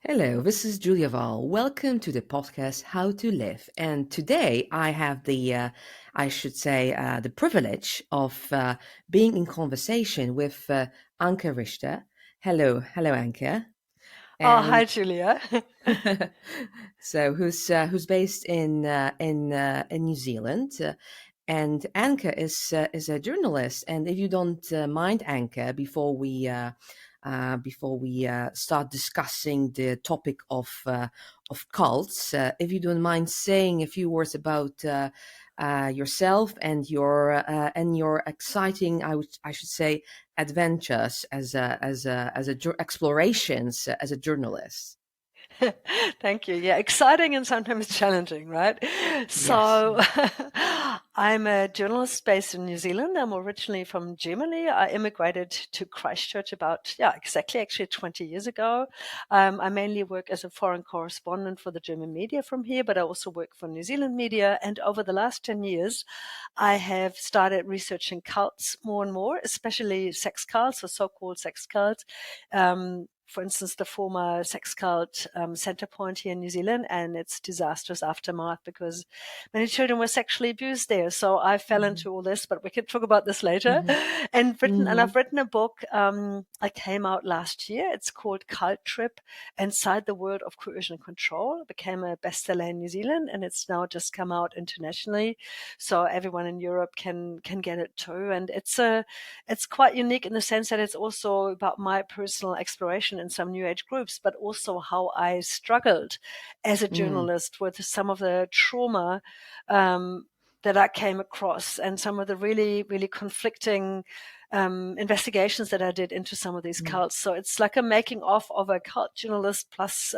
Hello, this is Julia Wahl. Welcome to the podcast How to Live. And today I have the privilege of being in conversation with Anke Richter. Hello, Anke. Oh, hi, And Julia. who's based in New Zealand. And Anke is a journalist. And if you don't mind, Anke, before we start discussing the topic of cults, if you don't mind saying a few words about yourself and your exciting, I should say, adventures as a explorations as a journalist. Thank you. Yeah, exciting and sometimes challenging, right? Yes. So, I'm a journalist based in New Zealand. I'm originally from Germany. I immigrated to Christchurch about, exactly actually 20 years ago. I mainly work as a foreign correspondent for the German media from here, but I also work for New Zealand media. And over the last 10 years, I have started researching cults more and more, especially sex cults or so-called sex cults. For instance, the former sex cult Centrepoint here in New Zealand and its disastrous aftermath because many children were sexually abused there. So I fell Mhm. into all this, but we can talk about this later. Mhm. And Mhm. I've written a book. I came out last year. It's called Cult Trip: Inside the World of Coercion and Control. It became a bestseller in New Zealand, and it's now just come out internationally, so everyone in Europe can get it too. And it's quite unique in the sense that it's also about my personal exploration in some New Age groups, but also how I struggled as a Mm. journalist with some of the trauma that I came across and some of the really, really conflicting investigations that I did into some of these Mm. cults. So it's like a making of a cult journalist plus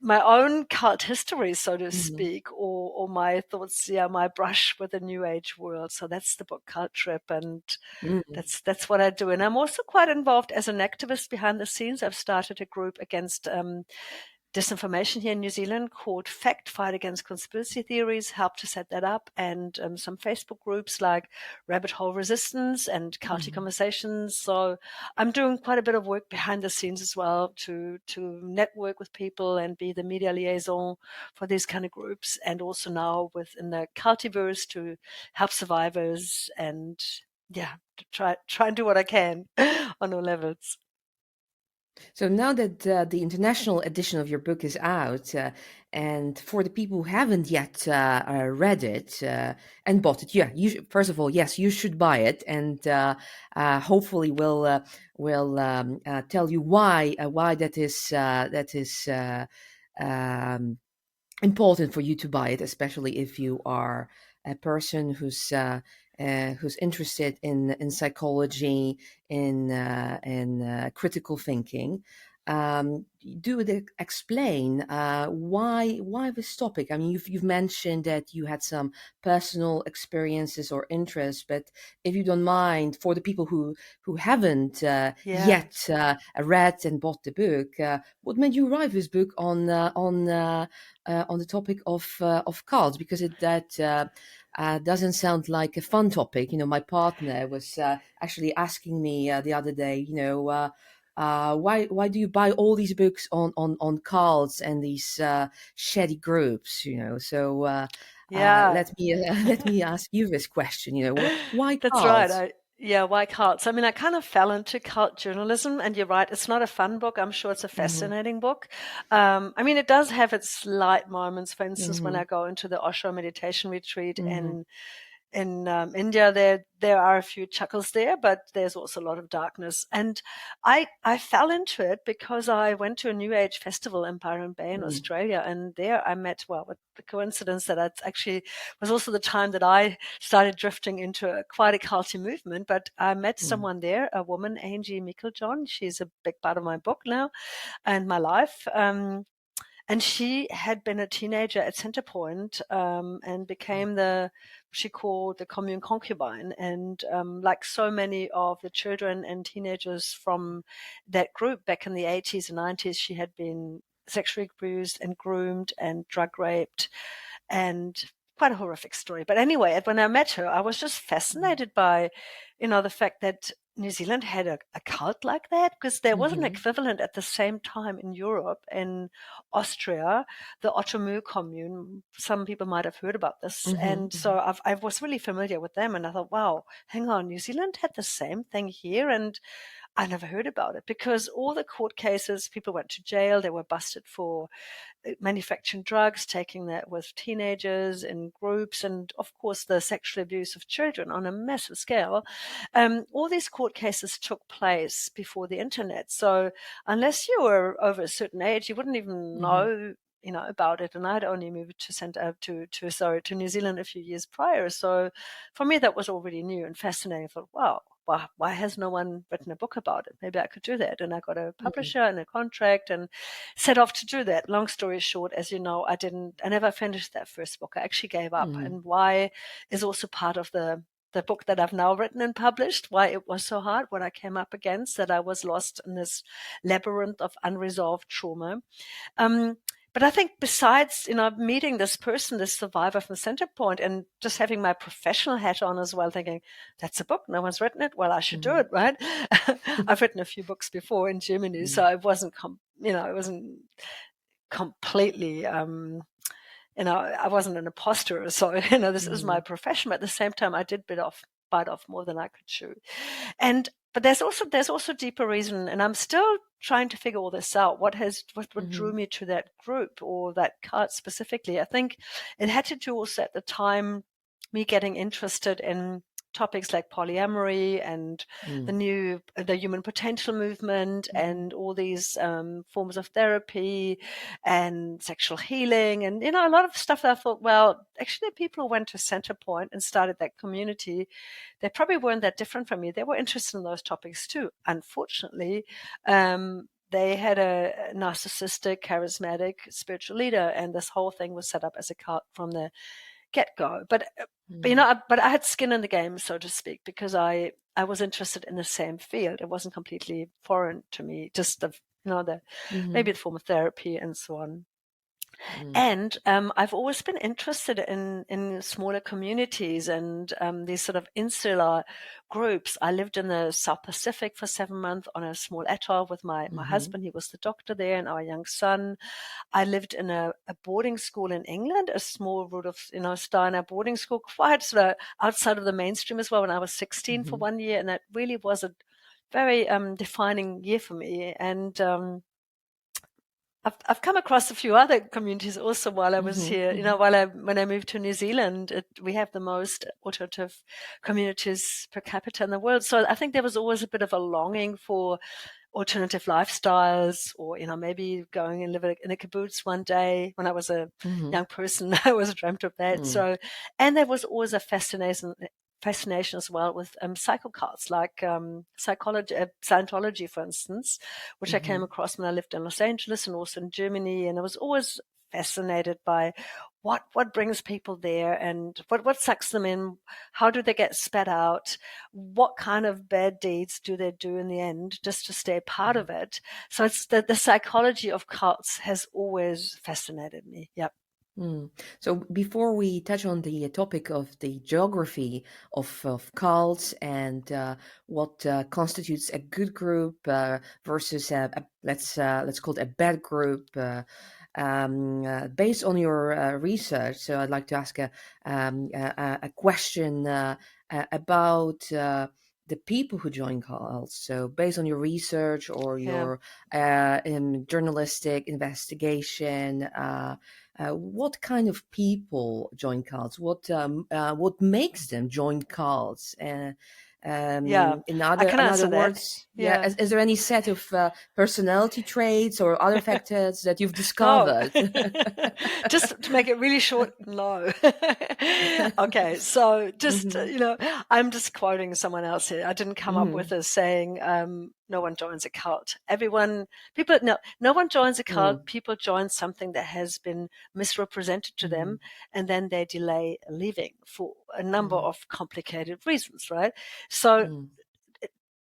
my own cult history, so to Mhm. speak, or my thoughts, my brush with the New Age world. So that's the book Cult Trip, and Mm. that's what I do. And I'm also quite involved as an activist behind the scenes. I've started a group against disinformation here in New Zealand called Fact Fight Against Conspiracy Theories, helped to set that up, and some Facebook groups like Rabbit Hole Resistance and Culty Mhm. Conversations. So I'm doing quite a bit of work behind the scenes as well to network with people and be the media liaison for these kind of groups, and also now within the Cultiverse to help survivors and to try and do what I can on all levels. So now that the international edition of your book is out, and for the people who haven't yet read it and bought it, first of all, yes, you should buy it, and hopefully we'll tell you why that is um, important for you to buy it, especially if you are a person who's interested in psychology, in critical thinking. Explain why this topic? I mean, you've mentioned that you had some personal experiences or interests, but if you don't mind, for the people who haven't Yeah. yet read and bought the book, what made you write this book on the topic of cults, because that doesn't sound like a fun topic. You know, my partner was actually asking me the other day, why do you buy all these books on cults and these shady groups? Yeah. Let me let me ask you this question. Why That's right. cults? Why cults? I mean, I kind of fell into cult journalism, and you're right. It's not a fun book. I'm sure it's a Hmm. fascinating book. I mean, it does have its light moments. For instance, when Hmm. I go into the Osho meditation retreat Hmm. in India, there are a few chuckles there, but there's also a lot of darkness. And I fell into it because I went to a New Age festival in Byron Bay in Hmm. Australia, and there I met, well, with the coincidence that it actually was also the time that I started drifting into quite a culty movement. But I met Hmm. someone there, a woman, Angie Meiklejohn. She's a big part of my book now and my life. And she had been a teenager at Centrepoint and became she called the commune concubine. And like so many of the children and teenagers from that group back in the 80s and 90s, she had been sexually abused and groomed and drug raped, and quite a horrific story. But anyway, when I met her, I was just fascinated by, the fact that New Zealand had a cult like that, because there was an Mhm. equivalent at the same time in Europe, in Austria, the Ottomu commune. Some people might have heard about this. Mhm. And so Mhm. I was really familiar with them. And I thought, wow, hang on, New Zealand had the same thing here. And I never heard about it, because all the court cases, people went to jail, they were busted for manufacturing drugs, taking that with teenagers in groups, and of course the sexual abuse of children on a massive scale. All these court cases took place before the internet. So unless you were over a certain age, you wouldn't even Mhm. know, about it. And I'd only moved to New Zealand a few years prior. So for me, that was already new and fascinating. I thought, wow, why has no one written a book about it? Maybe I could do that. And I got a Mhm. publisher and a contract and set off to do that. Long story short, as you know, I never finished that first book. I actually gave up. Mhm. And why is also part of the book that I've now written and published, why it was so hard, what I came up against, that I was lost in this labyrinth of unresolved trauma. Um, but I think besides, meeting this person, this survivor from Centerpoint, and just having my professional hat on as well, thinking, that's a book, no one's written it, well, I should do Mhm. it, right? I've written a few books before in Germany, so Mhm. it wasn't completely, I wasn't an imposter. So, this is my Mhm. profession. But at the same time, I did bite off more than I could chew. But there's also deeper reason, and I'm still trying to figure all this out. What drew Mhm. me to that group or that cult specifically? I think it had to do also at the time me getting interested in topics like polyamory and Mhm. the human potential movement Mhm. and all these forms of therapy and sexual healing, and a lot of stuff that I thought, well, actually the people who went to Centerpoint and started that community, they probably weren't that different from me. They were interested in those topics too. Unfortunately, they had a narcissistic, charismatic spiritual leader, and this whole thing was set up as a cult from the get go. Mhm. But I had skin in the game, so to speak, because I was interested in the same field. It wasn't completely foreign to me, just the maybe Mhm. the form of therapy and so on. Mhm. And I've always been interested in smaller communities and these sort of insular groups. I lived in the South Pacific for 7 months on a small atoll with my Mhm. husband. He was the doctor there, and our young son. I lived in a boarding school in England, a small Rudolf, Steiner boarding school, quite sort of outside of the mainstream as well, when I was 16 for Mhm. 1 year. And that really was a very defining year for me. And I've come across a few other communities also while I was Mhm. here. Mhm. When I moved to New Zealand, we have the most alternative communities per capita in the world. So I think there was always a bit of a longing for alternative lifestyles, or maybe going and live in a kibbutz one day. When I was a Mhm. young person, I always dreamt of that. Mhm. So, and there was always a fascination as well with psychocults, like psychology, Scientology, for instance, which I came Mhm. across when I lived in Los Angeles and also in Germany. And I was always fascinated by what brings people there, and what sucks them in. How do they get spat out? What kind of bad deeds do they do in the end just to stay part Mhm. of it? So it's the psychology of cults has always fascinated me. Yep. Mm. So before we touch on the topic of the geography of cults and what constitutes a good group versus let's call it a bad group, based on your research, so I'd like to ask a question about the people who join cults. So based on your research or Yeah. your journalistic investigation. What kind of people join cults? What makes them join cults? Yeah. I can In other answer that. words, yeah, Yeah. is there any set of personality traits or other factors that you've Oh, discovered? just to make it really short, no. Okay, so just, Hmm. I'm just quoting someone else here. I didn't come up with Hmm. this saying, no one joins a cult. No one joins a cult. Hmm. People join something that has been misrepresented to Hmm. them, and then they delay leaving for a number Hmm. of complicated reasons, right? So Hmm.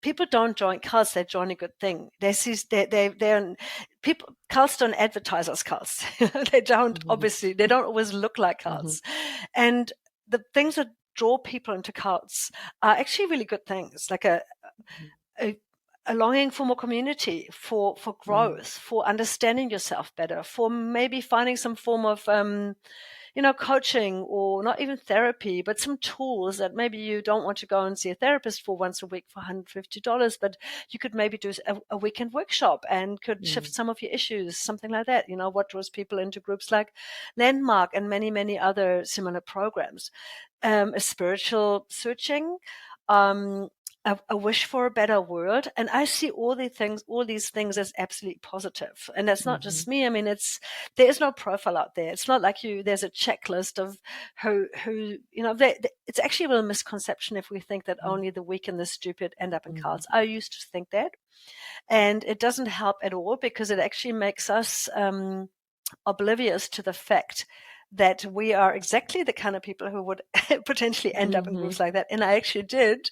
people don't join cults; they join a good thing. They see they're people. Cults don't advertise as cults. They don't, Hmm. obviously, they don't always look like Hmm. cults, and the things that draw people into cults are actually really good things. Like Mhm. a, a longing for more community, for Mhm. growth, for understanding yourself better, for maybe finding some form of coaching, or not even therapy, but some tools that maybe you don't want to go and see a therapist for once a week for $150, but you could maybe do a weekend workshop and could shift Mhm. some of your issues, something like that. What draws people into groups like Landmark and many, many other similar programs. A spiritual searching, um, a wish for a better world. And I see all these things as absolutely positive. And that's not just Mhm. me. I mean, there is no profile out there. It's not like there's a checklist of it's actually a real misconception if we think that Mhm. only the weak and the stupid end up in Mhm. cults. I used to think that. And it doesn't help at all, because it actually makes us, oblivious to the fact that we are exactly the kind of people who would potentially end up in Mhm. groups like that. And I actually did,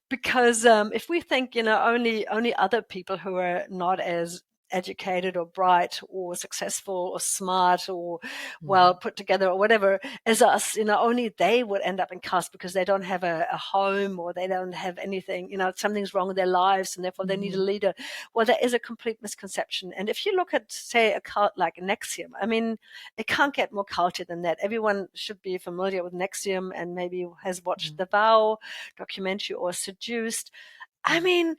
because if we think, only other people who are not as educated or bright or successful or smart or well Mhm. put together or whatever as us, only they would end up in cast because they don't have a home, or they don't have anything, something's wrong with their lives and therefore they need a Mhm. leader. Well, that is a complete misconception. And if you look at, say, a cult like Nexium, I mean, it can't get more culty than that. Everyone should be familiar with Nexium and maybe has watched Mhm. the Vow documentary or Seduced. I Mhm. mean,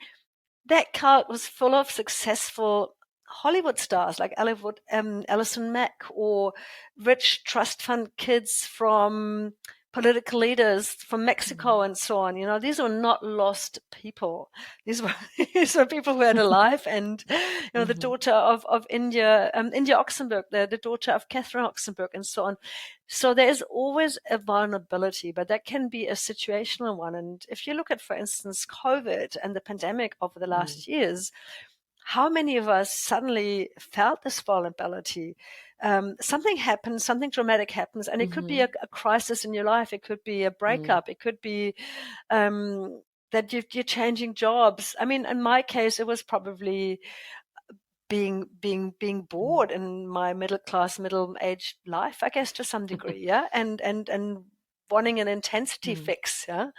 that cult was full of successful Hollywood stars like Alison Mack, or rich trust fund kids from political leaders from Mexico Mhm. and so on. These were not lost people. These were these were people who had a life. And the Mhm. daughter of India Oxenberg, the daughter of Catherine Oxenberg, and so on. So there is always a vulnerability, but that can be a situational one. And if you look at, for instance, COVID and the pandemic over the Mhm. last years, how many of us suddenly felt this vulnerability? Something happens, something dramatic happens, and it could be Mhm. a crisis in your life. It could be a Mhm. breakup. It could be that you're changing jobs. I mean, in my case, it was probably being Mhm. bored in my middle aged life, I guess, to some degree, yeah, and wanting an intensity Mhm. fix, yeah.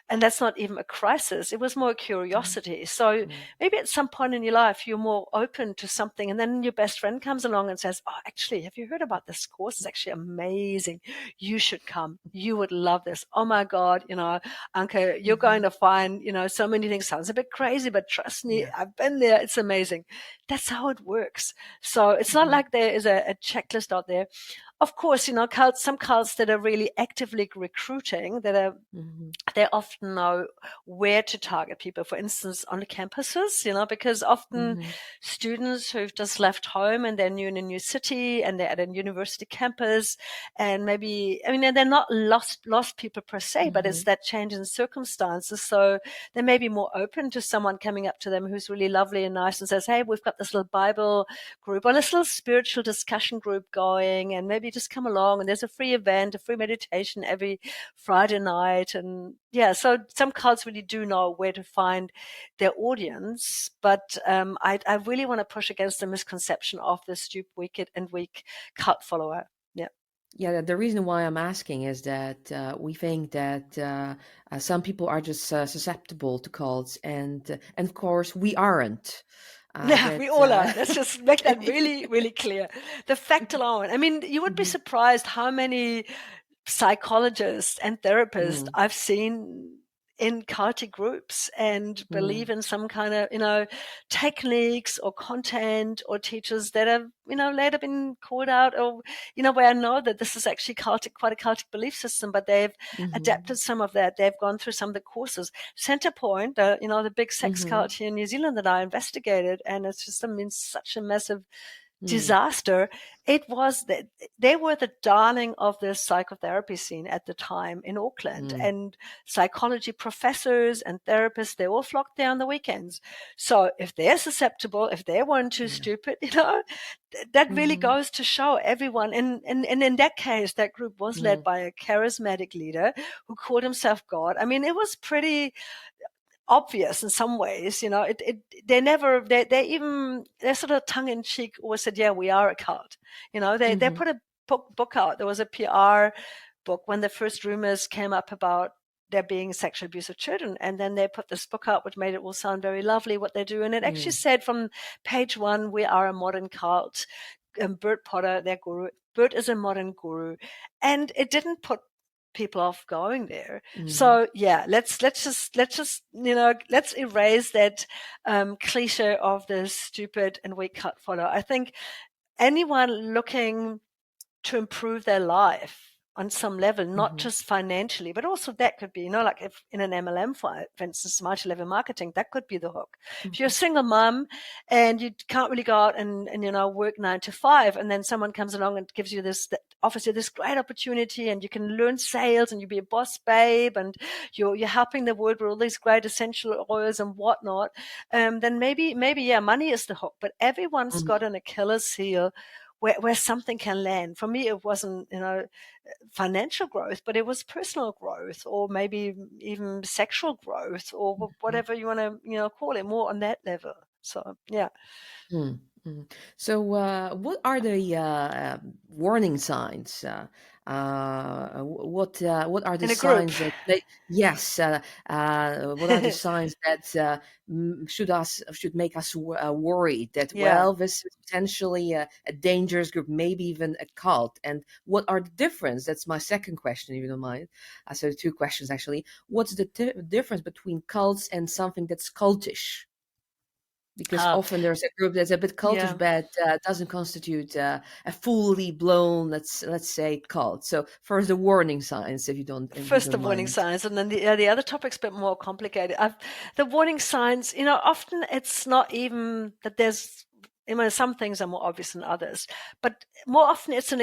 And that's not even a crisis. It was more a Mhm. curiosity. So Mhm. maybe at some point in your life, you're more open to something. And then your best friend comes along and says, "Oh, actually, have you heard about this course? It's actually amazing. You should come. You would love this. Oh my God, Anke, you're going Mhm. to find, so many things. Sounds a bit crazy, but trust me, Yeah. I've been there. It's amazing." That's how it works. So it's not Mhm. like there is a checklist out there. Of course, some cults that are really actively recruiting, Mhm. they often know where to target people. For instance, on the campuses, because often Mhm. students who've just left home and they're new in a new city and they're at a university campus, and maybe, I mean, they're not lost people per se, but it's Mhm. that change in circumstances. So they may be more open to someone coming up to them who's really lovely and nice and says, "Hey, we've got this little Bible group or this little spiritual discussion group going, and maybe just come along, and there's a free event, a free meditation every Friday night." And yeah, so some cults really do know where to find their audience. But I really want to push against the misconception of the stupid, wicked, and weak cult follower. Yeah. Yeah, the reason why I'm asking is that we think that some people are just susceptible to cults, and of course we aren't. Yeah, we That all are. Let's just make that really, really clear. The fact alone. I mean, you would be Mhm. surprised how many psychologists and therapists Mm. I've seen in cultic groups and believe Mm. in some kind of, techniques or content or teachers that have, later been called out, or, where I know that this is actually cultic, quite a cultic belief system, but they've adapted Mhm. some of that. They've gone through some of the courses. Centrepoint, the big sex Mhm. cult here in New Zealand that I investigated, and it's just, I mean, such a massive Mm. disaster. It was that they were the darling of the psychotherapy scene at the time in Auckland, Mm. and psychology professors and therapists, they all flocked there on the weekends. So if they're susceptible, if they weren't too Yeah. stupid, that really Mhm. goes to show everyone. And in that case, that group was led Mm. by a charismatic leader who called himself God. I mean, it was pretty obvious in some ways, they sort of tongue in cheek always said, "Yeah, we are a cult." They Mhm. put a book out. There was a PR book when the first rumors came up about there being sexual abuse of children. And then they put this book out, which made it all sound very lovely what they do. And it actually said from page one, we are a modern cult. Bert Potter, their guru. Bert is a modern guru. And it didn't put people off going there. So yeah, let's just let's erase that cliche of the stupid and weak cult follower. I think anyone looking to improve their life on some level, not just financially, but also that could be, like if in an MLM, for instance, multi-level marketing, that could be the hook. If you're a single mom and you can't really go out and work 9 to 5, and then someone comes along and gives you offers you this great opportunity, and you can learn sales and you be a boss babe, and you're helping the world with all these great essential oils and whatnot, then maybe, yeah, money is the hook, but everyone's got an Achilles heel where something can land. For me, it wasn't, financial growth, but it was personal growth, or maybe even sexual growth, or whatever you want to, call it, more on that level. So, yeah. Mm, So, what are the warning signs? What are the In a group. signs that yes? What are the signs that should make us worried that Yeah. this is potentially a dangerous group, maybe even a cult? And what are the difference? That's my second question, if you don't mind. So, two questions actually. What's the difference between cults and something that's cultish? Because Uh, often there's a group that's a bit cultish, yeah. but doesn't constitute a fully blown, let's say, cult. So first, the warning signs, if you First, the don't warning mind. signs, and then the other topic's a bit more complicated. The warning signs, often it's not even that there's, some things are more obvious than others, but more often it's an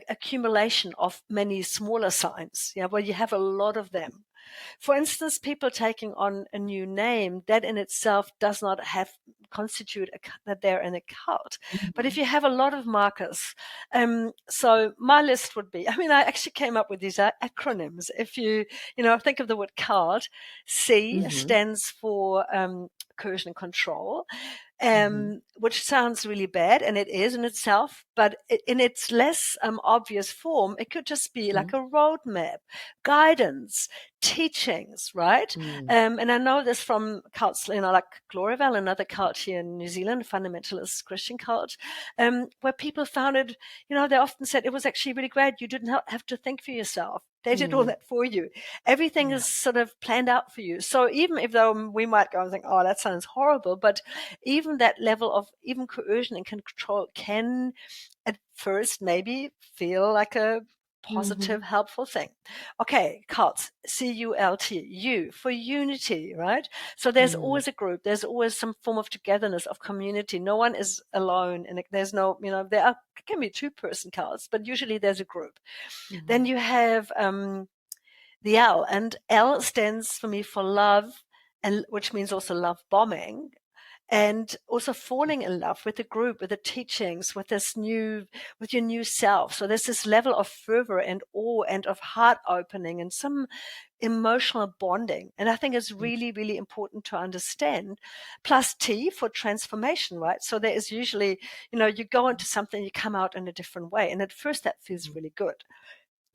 accumulation of many smaller signs, where you have a lot of them. For instance, people taking on a new name, that in itself does not constitute that they're in a cult. But if you have a lot of markers, so my list would be, I actually came up with these acronyms. If you, think of the word cult, C Mm-hmm. stands for coercion and control, Mm-hmm. which sounds really bad, and it is in itself, but in its less obvious form, it could just be like a roadmap, guidance, teachings, right? Mm-hmm. And I know this from cults, like Glorival, another cult here in New Zealand, fundamentalist Christian cult, where people found it, they often said it was actually really great. You didn't have to think for yourself. They did all Mm-hmm. that for you. Everything Yeah. is sort of planned out for you. So even if though we might go and think, oh, that sounds horrible, but even that level of even coercion and control can at first maybe feel like a Mm-hmm. positive, helpful thing. Okay, cults, C-U-L-T, U for unity, right? So there's Mm-hmm. always a group, there's always some form of togetherness, of community. No one is alone, and there's no, there can be two-person cults, but usually there's a group. Then you have the L, and L stands for me for love, and which means also love bombing, and also falling in love with the group, with the teachings, with your new self. So there's this level of fervor and awe and of heart opening and some emotional bonding. And I think it's really, really important to understand. Plus T for transformation, right? So there is usually, you go into something, you come out in a different way. And at first that feels really good.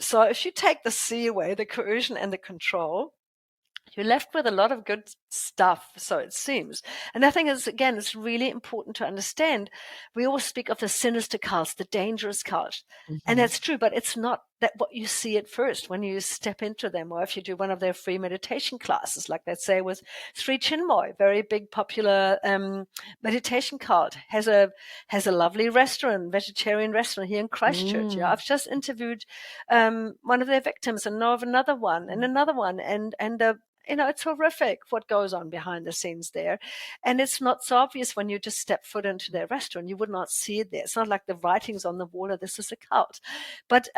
So if you take the C away, the coercion and the control, you're left with a lot of good stuff, so it seems. And I think it's really important to understand. We always speak of the sinister cults, the dangerous cults. And Mm-hmm. that's true, but it's not that what you see at first when you step into them, or if you do one of their free meditation classes, like let's say with Sri Chinmoy, very big popular meditation cult, has a lovely restaurant, vegetarian restaurant here in Christchurch. Yeah, Mm-hmm. I've just interviewed one of their victims and know of another one and another one, and it's horrific what goes on behind the scenes there. And it's not so obvious when you just step foot into their restaurant. You would not see it there. It's not like the writings on the wall of this is a cult. But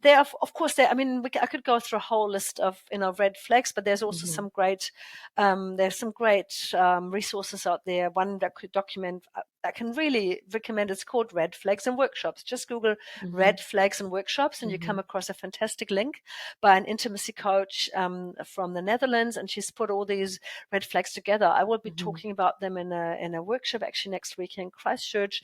there are, of course, I could go through a whole list of, red flags, but there's also Mm-hmm. there's some great resources out there. One that could document, I can really recommend. It's called Red Flags and Workshops. Just Google Mm-hmm. Red Flags and Workshops, and you come Mm-hmm. across a fantastic link by an intimacy coach from the Netherlands, and she's put all these red flags together. I will be Mm-hmm. talking about them in a workshop actually next week in Christchurch.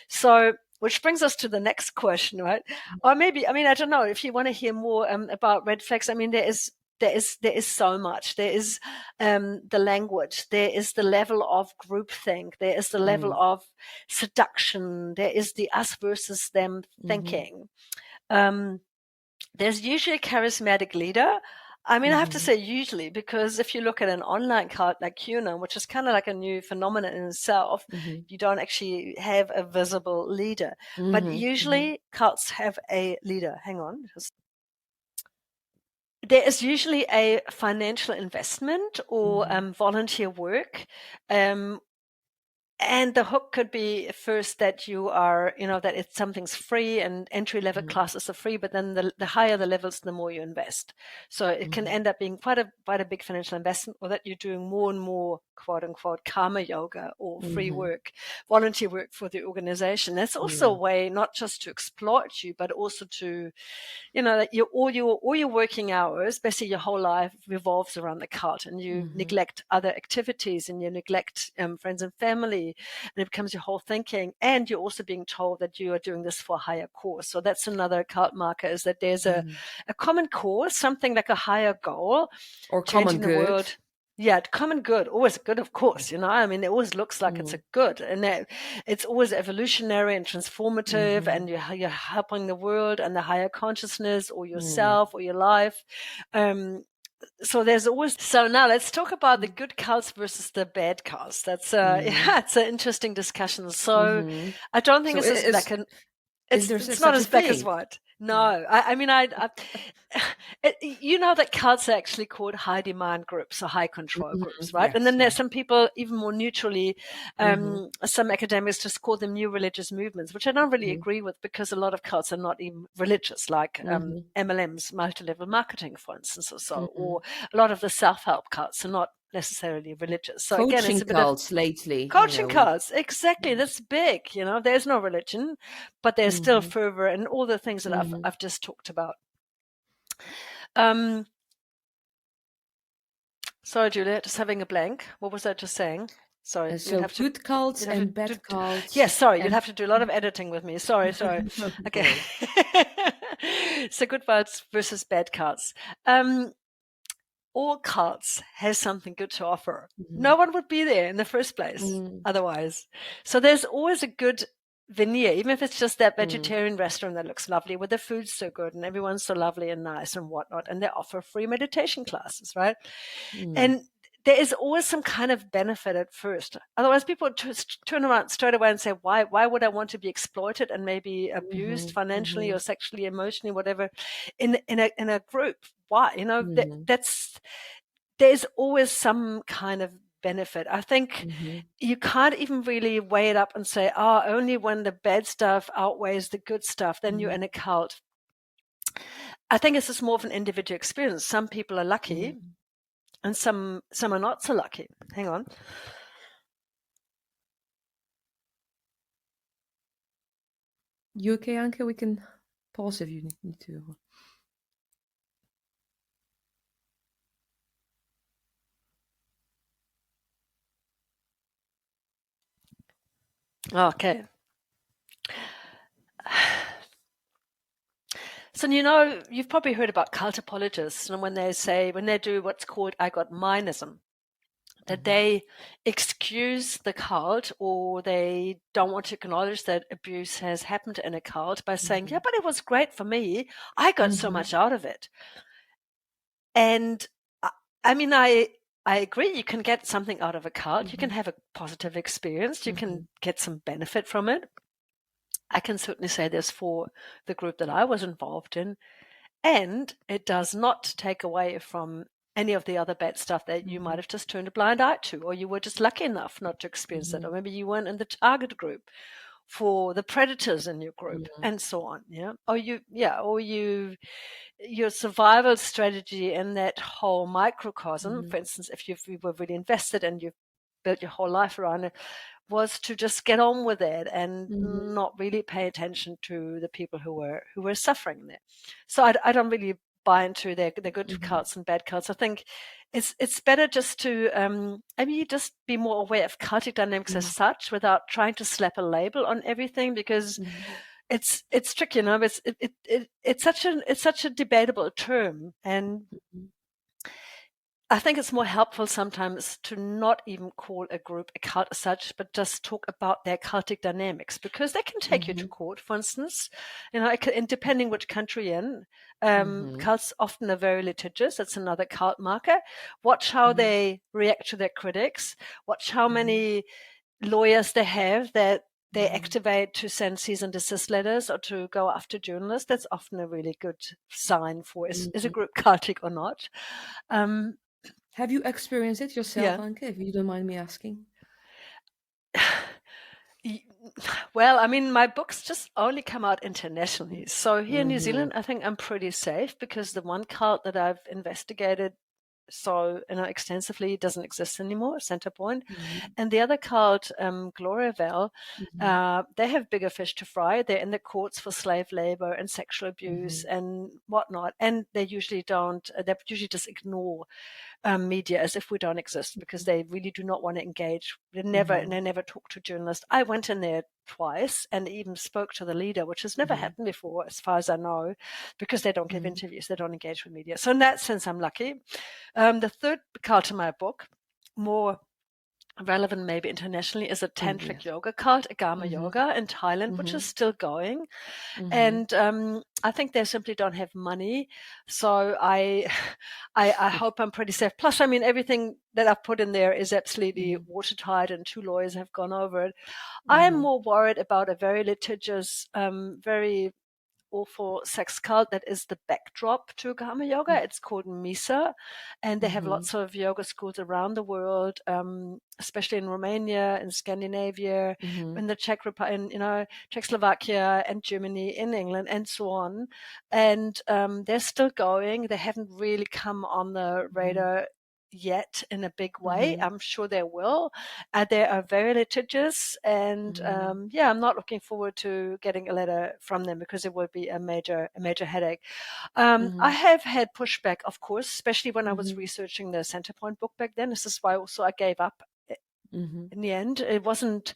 So, which brings us to the next question, right? Or maybe, I don't know if you want to hear more about red flags. There is there is so much. There is the language. There is the level of groupthink. There is the level Mm. of seduction. There is the us versus them Mhm. thinking. There's usually a charismatic leader. I mean, I have to Mhm. say usually, because if you look at an online cult like QAnon, which is kind of like a new phenomenon in itself, Mhm. you don't actually have a visible leader. But Mhm. Mhm. usually cults have a leader. Hang on. There is usually a financial investment or Mhm. volunteer work. Um, and the hook could be first that you are, that it's something's free and entry level Mhm. classes are free, but then the higher the levels, the more you invest. So it can Mhm. end up being quite a big financial investment, or that you're doing more and more quote unquote karma yoga or free Mhm. work, volunteer work for the organization. That's also a Yeah. way not just to exploit you, but also to, that all your working hours, basically your whole life revolves around the cult, and you Mhm. neglect other activities, and you neglect friends and family, and it becomes your whole thinking. And you're also being told that you are doing this for a higher cause. So that's another cult marker, is that there's a Mhm. common cause, something like a higher goal, Or common changing the good. world. Yeah, common good, always good, of course. I mean, it always looks like it's a Mm. good, and it's always evolutionary and transformative, Mhm. and you're helping the world and the higher consciousness, or Mm. yourself, or your life. So there's always. So now let's talk about the good cults versus the bad cults. That's Mhm. yeah, it's an interesting discussion. So Mhm. I don't think So it's as black is and is it's there it's not such a as black as thing? white. No, Mm. I mean, you know that cults are actually called high demand groups or high control Mhm. groups, right? And Yes, then yeah. there's some people even more neutrally, Mhm. some academics just call them new religious movements, which I don't really Mhm. agree with, because a lot of cults are not even religious, like Mhm. MLMs, multi-level marketing, for instance, Mhm. or a lot of the self-help cults are not necessarily religious. So again, it's Coaching a bit of cults lately, coaching we cards, exactly. mm. That's big. There's no religion, but there's still Mhm. fervor and all the things that I've Mhm. I've just talked about. Um, sorry, Julia, just having a blank. What was I just saying? Sorry, you'd So have to good cults you'd have to and bad do. cults Yes, sorry, you'll and have to do a lot of editing with me. Sorry. no Okay. worries. So good cards versus bad cards. Um, all cults has something good to offer. No Mhm. one would be there in the first place Mm. otherwise. So there's always a good veneer, even if it's just that Mm. vegetarian restaurant that looks lovely, where the food's so good and everyone's so lovely and nice and whatnot, and they offer free meditation classes, right? Mm. And there is always some kind of benefit at first. Otherwise, people turn around straight away and say, "Why would I want to be exploited and maybe abused Mhm. financially or Mhm. sexually, emotionally, whatever, in a group? Why? Mhm. There's always some kind of benefit. I think Mhm. you can't even really weigh it up and say, "Oh, only when the bad stuff outweighs the good stuff, then you're Mhm. in a cult." I think it's just more of an individual experience. Some people are lucky, Mhm. and some are not so lucky. Hang on. You okay, Anke? We can pause if you need to. Okay. So you've probably heard about cult apologists, and when they do what's called "I got mineism," that Mhm. they excuse the cult, or they don't want to acknowledge that abuse has happened in a cult by saying, "Yeah, Mhm. but it was great for me. I got so Mhm. much out of it." And I, I mean, I agree. You can get something out of a cult. You can Mhm. have a positive experience. You Mhm. can get some benefit from it. I can certainly say this for the group that I was involved in. And it does not take away from any of the other bad stuff that you might Mhm. have just turned a blind eye to, or you were just lucky enough not to experience it, or Mhm. maybe you weren't in the target group for the predators in your group, Mhm. and so on. Your survival strategy in that whole microcosm, Mhm. for instance, if you were really invested and you've built your whole life around it, was to just get on with it and Mhm. not really pay attention to the people who were suffering there. So I don't really buy into the good Mhm. cults and bad cults. I think it's better just to maybe just be more aware of cultic dynamics as Mhm. such, without trying to slap a label on everything, because Mhm. it's tricky. It's such a debatable term, and Mhm. I think it's more helpful sometimes to not even call a group a cult as such, but just talk about their cultic dynamics because they can take you to Mhm. court, for instance. And depending which country you're in, Mhm. cults often are very litigious. That's another cult marker. Watch how Mhm. they react to their critics. Watch how Mhm. many lawyers they have that they Mhm. activate to send cease and desist letters or to go after journalists. That's often a really good sign for is a Mhm. group cultic or not. Um, Have you experienced it yourself, yeah. Anke, if you don't mind me asking? Well, I mean, my books just only come out internationally. So here in New Mhm. Zealand, I think I'm pretty safe because the one cult that I've investigated extensively doesn't exist anymore, Centerpoint. Mhm. And the other cult, Gloriavale, Mhm. they have bigger fish to fry. They're in the courts for slave labor and sexual abuse Mhm. and whatnot. And they usually don't, they usually just ignore media as if we don't exist because they really do not want to engage. Mhm. They never talk to journalists. I went in there twice and even spoke to the leader, which has never Mhm. happened before, as far as I know, because they don't give Mhm. interviews, they don't engage with media. So in that sense, I'm lucky. The third cult in my book, more relevant maybe internationally, is a tantric Yes. yoga cult, Agama Mhm. yoga in Thailand, which is Mhm. still going. Mhm. And I think they simply don't have money. So I hope I'm pretty safe. Plus, I mean, everything that I've put in there is absolutely Mhm. watertight, and 2 lawyers have gone over it. I'm Mhm. more worried about a very litigious, very awful sex cult that is the backdrop to Karma Yoga. It's called Misa, and they have Mhm. lots of yoga schools around the world, especially in Romania, in Scandinavia, Mhm. in the Czech Republic, in Czechoslovakia, and Germany, in England, and so on. And they're still going. They haven't really come on the Mhm. radar yet in a big way. Mhm. I'm sure they will. They are very litigious, and Mhm. yeah, I'm not looking forward to getting a letter from them because it would be a major headache. I Mhm. have had pushback, of course, especially when I was Mhm. researching the Centerpoint book back then. This is why also I gave up Mhm. in the end. It wasn't,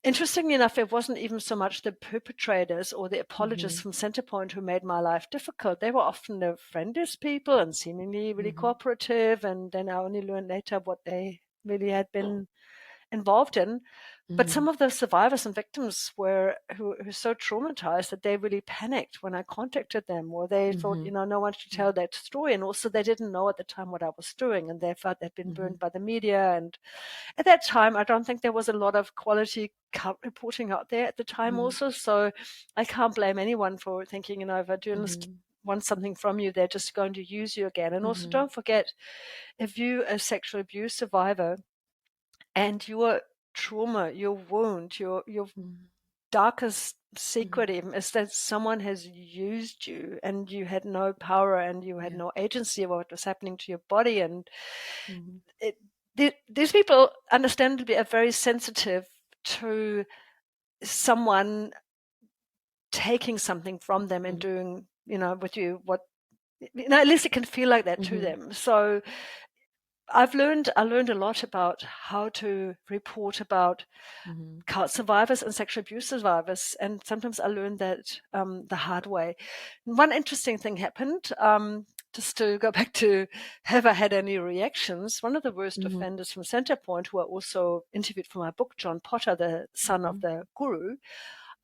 interestingly enough, it wasn't even so much the perpetrators or the apologists Mhm. from Centerpoint who made my life difficult. They were often the friendliest people and seemingly really Mhm. cooperative. And then I only learned later what they really had been involved in. But some Mhm. of the survivors and victims were so traumatized that they really panicked when I contacted them, or they thought, Mhm. no one should tell that story. And also they didn't know at the time what I was doing, and they felt they'd been burned Mhm. by the media. And at that time, I don't think there was a lot of quality reporting out there at the time Mhm. also. So I can't blame anyone for thinking, if a journalist Mhm. wants something from you, they're just going to use you again. And also Mhm. don't forget, if you a sexual abuse survivor and your trauma, your wound, your Mhm. darkest Mhm. secret even is that someone has used you and you had no power and you had Yeah. no agency of what was happening to your body. And Mhm. it, these people understandably are very sensitive to someone taking something from them and Mhm. doing, with you what, at least it can feel like that to Mhm. them. So I learned a lot about how to report about Mhm. cult survivors and sexual abuse survivors. And sometimes I learned that the hard way. One interesting thing happened. Just to go back to, have I had any reactions? One of the worst Mhm. offenders from Centerpoint, who I also interviewed for my book, John Potter, the son of Mhm. the guru,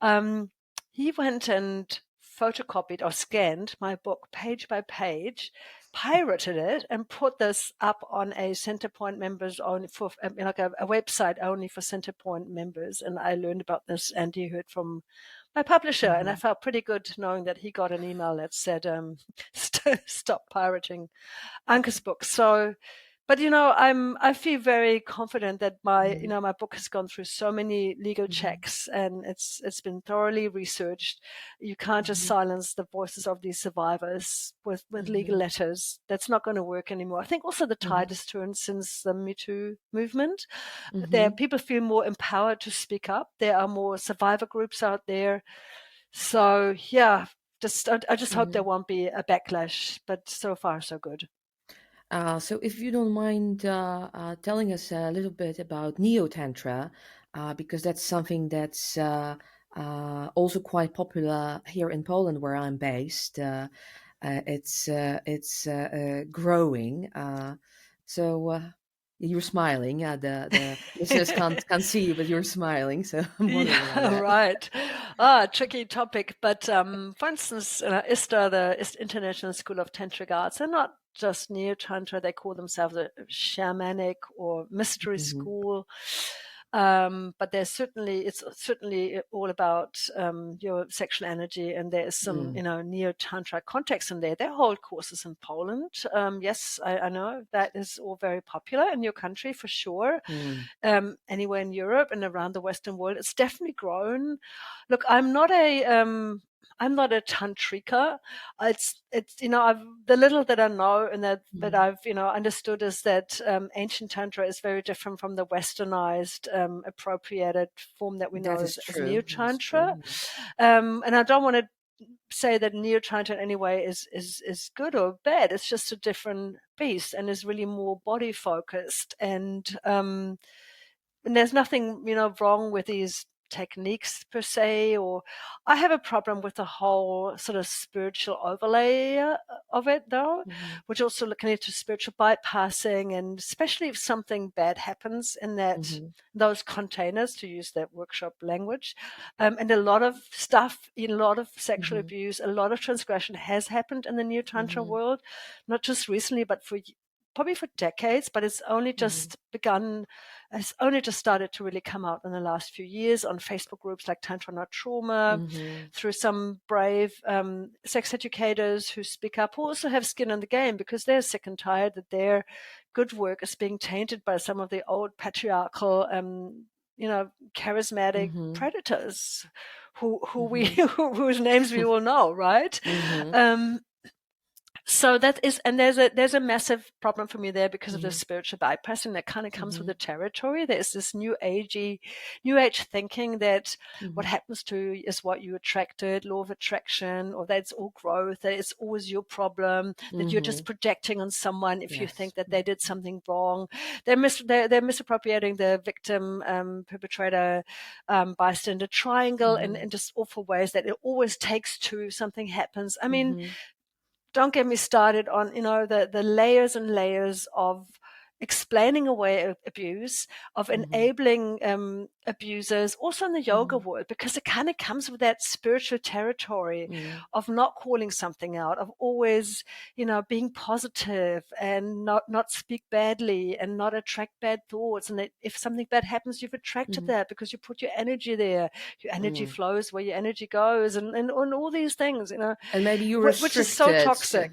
um, he went and photocopied or scanned my book page by page, pirated it, and put this up on a Centerpoint members only for like a website only for Centerpoint members. And I learned about this, and he heard from my publisher, and I Mhm. felt pretty good knowing that he got an email that said, "Stop pirating Anker's book." So, but I feel very confident that Mhm. my book has gone through so many legal Mhm. checks, and it's been thoroughly researched. You can't just Mhm. silence the voices of these survivors with legal Mhm. letters. That's not going to work anymore. I think also the tide Mhm. has turned since the Me Too movement. There, Mhm. people feel more empowered to speak up. There are more survivor groups out there. So yeah, I just hope there Mhm. won't be a backlash. But so far, so good. So if you don't mind telling us a little bit about Neo Tantra, because that's something that's also quite popular here in Poland, where I'm based. it's growing. So you're smiling. The listeners can't see you, but you're smiling. So I'm wondering about Yeah, that. right. Tricky topic. But for instance, ISTA, the International School of Tantric Arts, they're not just neo tantra. They call themselves a shamanic or mystery Hmm. school. But it's certainly all about your sexual energy, and there's some Mm. neo tantra context in there. They hold courses in Poland. Yes, I know that is all very popular in your country for sure. Mm. Anywhere in Europe and around the Western world, it's definitely grown. Look, I'm not a tantrika. It's the little that I know and that Mm. I've understood is that ancient tantra is very different from the westernized appropriated form that we know That is as neo true. That is tantra. true. And I don't want to say that neo tantra in any way is good or bad. It's just a different beast and is really more body focused. And there's nothing wrong with these techniques per se, or I have a problem with the whole sort of spiritual overlay of it though, Hmm. which also looking into spiritual bypassing, and especially if something bad happens in that Hmm. those containers, to use that workshop language. And a lot of stuff, a lot of sexual Hmm. abuse, a lot of transgression has happened in the new tantra Hmm. world, not just recently but for probably for decades, but it's only Hmm. just begun. It's only just started to really come out in the last few years on Facebook groups like Tantra Not Trauma, Hmm. through some brave sex educators who speak up, who also have skin in the game because they're sick and tired that their good work is being tainted by some of the old patriarchal, charismatic Hmm. predators who we Hmm. whose names we all know, right? Hmm. Um, so that is, and there's a massive problem for me there because of the Hmm. spiritual bypassing that kind of comes with Hmm. the territory. There's this new age thinking that what Hmm. happens to you is what you attracted, law of attraction, or that it's all growth, that it's always your problem, that you're Hmm. just projecting on someone if you Yes. think that they did something wrong. They're misappropriating the victim, perpetrator, bystander triangle Hmm. in just awful ways that it always takes two. Something happens. I mean, Hmm. don't get me started on the layers and layers of explaining away abuse, of Hmm. enabling abusers, also in the yoga Hmm. world, because it kind of comes with that spiritual territory Hmm. of not calling something out, of always being positive and not speak badly and not attract bad thoughts, and that if something bad happens, you've attracted Hmm. that because you put your energy there. Your energy Hmm. flows where your energy goes, and all these things, And maybe you which is so restricted. toxic.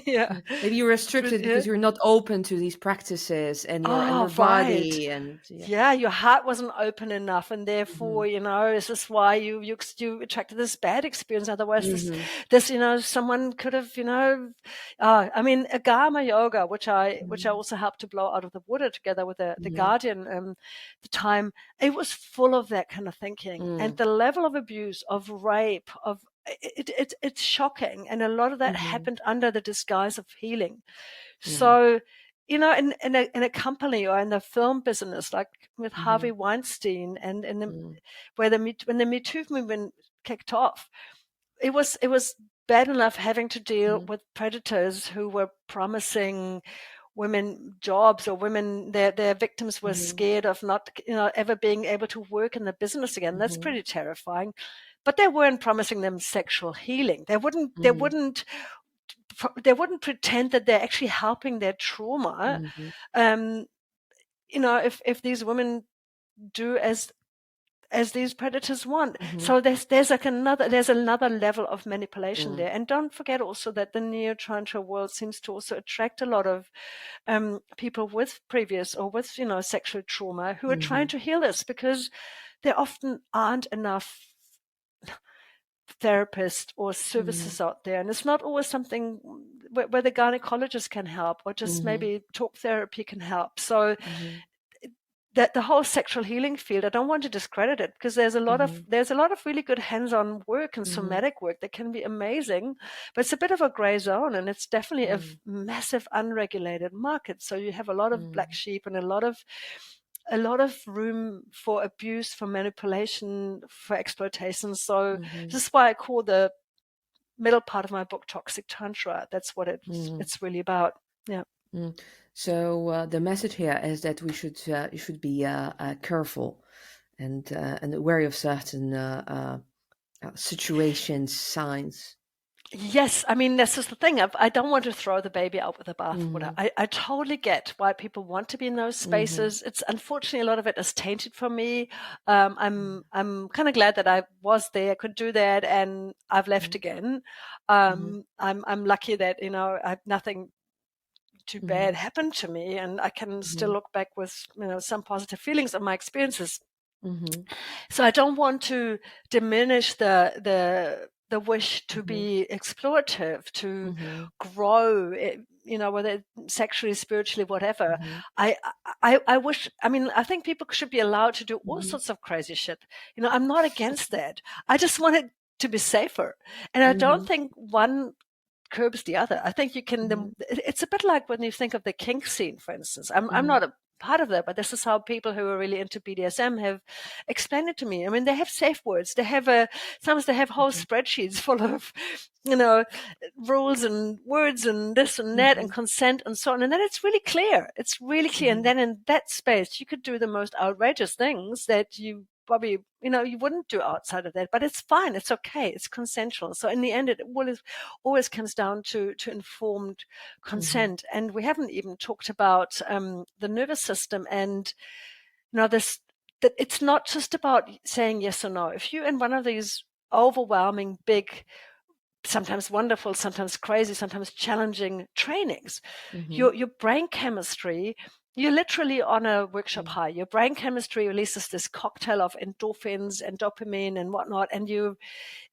Yeah. Maybe you're restricted Yeah. because you're not open to these practices and your Oh, right. body and yeah. Yeah, your heart wasn't open enough, and Hmm. therefore, this is why you attracted this bad experience. Otherwise, Hmm. someone could have, I mean, Agama yoga, which I Hmm. also helped to blow out of the water together with the Hmm. Guardian, the time it was full of that kind of thinking, and Hmm. the level of abuse, of rape, of it's shocking, and a lot of that Hmm. happened under the disguise of healing. Hmm. So, in a company or in the film business, like with Hmm. Harvey Weinstein, and Hmm. when the Me Too movement kicked off, it was bad enough having to deal Hmm. with predators who were promising women jobs, or women their victims were Hmm. scared of not ever being able to work in the business again. That's Hmm. pretty terrifying. But they weren't promising them sexual healing. They wouldn't they Hmm. wouldn't they wouldn't pretend that they're actually helping their trauma. Hmm. um if these women do as these predators want. Hmm. So there's another level of manipulation Hmm. there. And don't forget also that the neo tantra world seems to also attract a lot of people with previous or with sexual trauma who are trying Hmm. to heal this, because there often aren't enough therapists or Hmm. services out there, and it's not always something where the gynecologist can help, or just Hmm. maybe talk therapy can help. So Hmm. that the whole sexual healing field, I don't want to discredit it, because Hmm. there's a lot of really good hands-on work and Hmm. somatic work that can be amazing, but it's a bit of a gray zone, and it's definitely a Hmm. massive unregulated market. So you have a lot of black Hmm. sheep and a lot of room for abuse, for manipulation, for exploitation. So Hmm. this is why I call middle part of my book, Toxic Tantra. That's what Mm, it's really about. Yeah. mm. So the message here is that we should you should be careful and wary of certain situations, signs. Yes, I mean, this is the thing. I don't want to throw the baby out with the bathwater. Mm-hmm. I totally get why people want to be in those Mm-hmm. spaces. It's unfortunately a lot of it is tainted for me. I'm kind of glad that I was there, could do that, and I've left again. Mm-hmm. I'm lucky that I nothing too Mm-hmm. bad happened to me, and I can still Mm-hmm. look back with some positive feelings on my experiences. Mm-hmm. So I don't want to diminish the wish to Mm-hmm. be explorative, to Mm-hmm. grow, whether sexually, spiritually, whatever. Mm-hmm. I, I wish, I mean, I think people should be allowed to do all Mm-hmm. sorts of crazy shit. I'm not against that. I just want it to be safer. And I don't Mm-hmm. think one curbs the other. I think you can. Mm-hmm. It's a bit like when you think of the kink scene, for instance. I'm Mm-hmm. not a part of that, but this is how people who are really into BDSM have explained it to me. I mean, they have safe words. They have sometimes they have whole spreadsheets full of, you know, rules and words and this and that and Mm-hmm. consent and so on. And then it's really clear. It's really clear. And Mm-hmm. then in that space, you could do the most outrageous things that you probably you wouldn't do outside of that, but it's fine, it's okay, it's consensual. So in the end it always comes down to informed Mm-hmm. consent. And we haven't even talked about the nervous system, and this, that it's not just about saying yes or no. If you're in one of these overwhelming, big, sometimes wonderful, sometimes crazy, sometimes challenging trainings, Mm-hmm. your brain chemistry, you're literally on a workshop high. Your brain chemistry releases this cocktail of endorphins and dopamine and whatnot, and you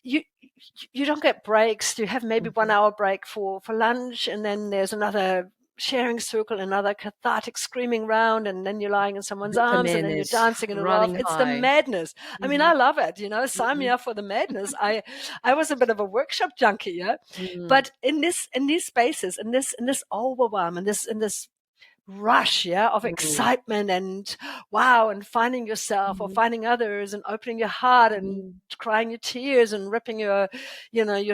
you don't get breaks. You have maybe Mm-hmm. 1 hour break for lunch, and then there's another sharing circle, another cathartic screaming round, and then you're lying in someone's arms, and Dopamine then you're is dancing in a raft. running It's the high. madness. I mean, Mm-hmm. I love it. Sign me Mm-hmm. up for the madness. I was a bit of a workshop junkie, yeah. Mm-hmm. But in these spaces, in this overwhelm, in this rush, yeah, of Mm-hmm. excitement and wow, and finding yourself or Mm-hmm. finding others and opening your heart and crying your tears and ripping your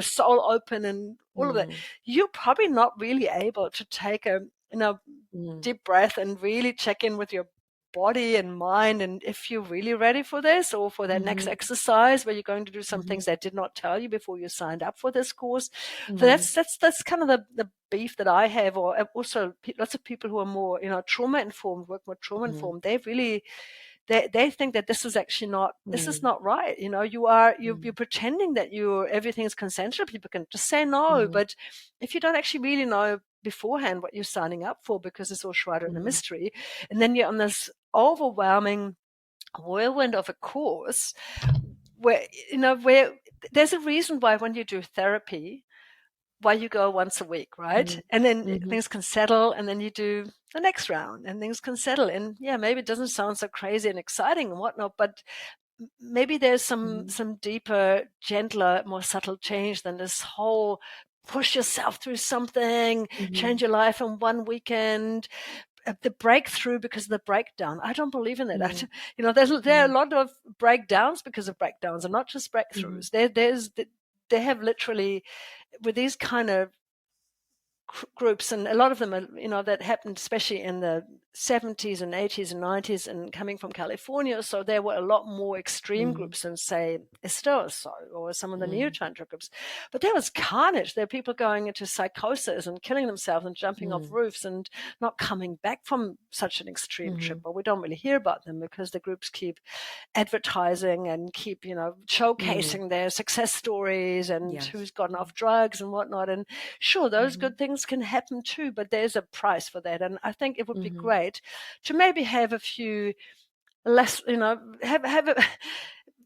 soul open and all of that, Mm-hmm. you're probably not really able to take a deep breath and really check in with your body and mind, and if you're really ready for this or for that next Mm-hmm. exercise where you're going to do some Mm-hmm. things they did not tell you before you signed up for this course. So Mm-hmm. that's kind of the beef that I have. Or also lots of people who are more trauma informed, work more trauma Mm-hmm. informed, they really they think that this is actually not, this is Mm-hmm. not right. You're pretending that everything is consensual. People can just say no, Mm-hmm. but if you don't actually really know beforehand what you're signing up for, because it's all shrouded in a Mm-hmm. mystery, and then you're on this overwhelming whirlwind of a course where there's a reason why when you do therapy, why you go once a week, right? And then Mm-hmm. things can settle, and then you do the next round, and things can settle. And yeah, maybe it doesn't sound so crazy and exciting and whatnot, but maybe there's Mm-hmm. some deeper, gentler, more subtle change than this whole push yourself through something, Mm-hmm. change your life in one weekend, the breakthrough because of the breakdown. I don't believe in that. Mm-hmm. There are a lot of breakdowns because of breakdowns, and not just Mm-hmm. breakthroughs. They have literally, with these kind of groups, and a lot of them are, that happened especially in the 70s and 80s and 90s, and coming from California, so there were a lot more extreme Mm-hmm. groups than say Esther or some of the neo Mm-hmm. tantra groups. But there was carnage. There were people going into psychosis and killing themselves and jumping off roofs and not coming back from such an extreme trip. Mm-hmm. But we don't really hear about them because the groups keep advertising and keep Mm-hmm. showcasing their success stories and Yes. who's gotten off drugs and whatnot. And sure, those Mm-hmm. good things can happen too, but there's a price for that. And I think it would be Mm-hmm. great to maybe have a few less, have a,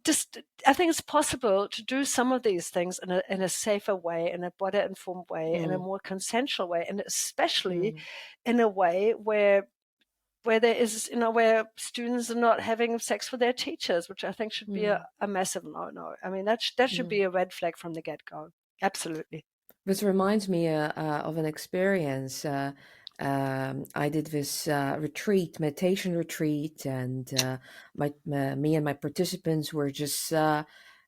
just, I think it's possible to do some of these things in a safer way, in a better informed way, in a Mm-hmm. more consensual way, and especially in a way where there is, where students are not having sex with their teachers, which I think should be Mm-hmm. a massive no-no. I mean, that should Mm-hmm. be a red flag from the get-go. Absolutely. This reminds me of an experience. I did this retreat, meditation retreat, and me and my participants were just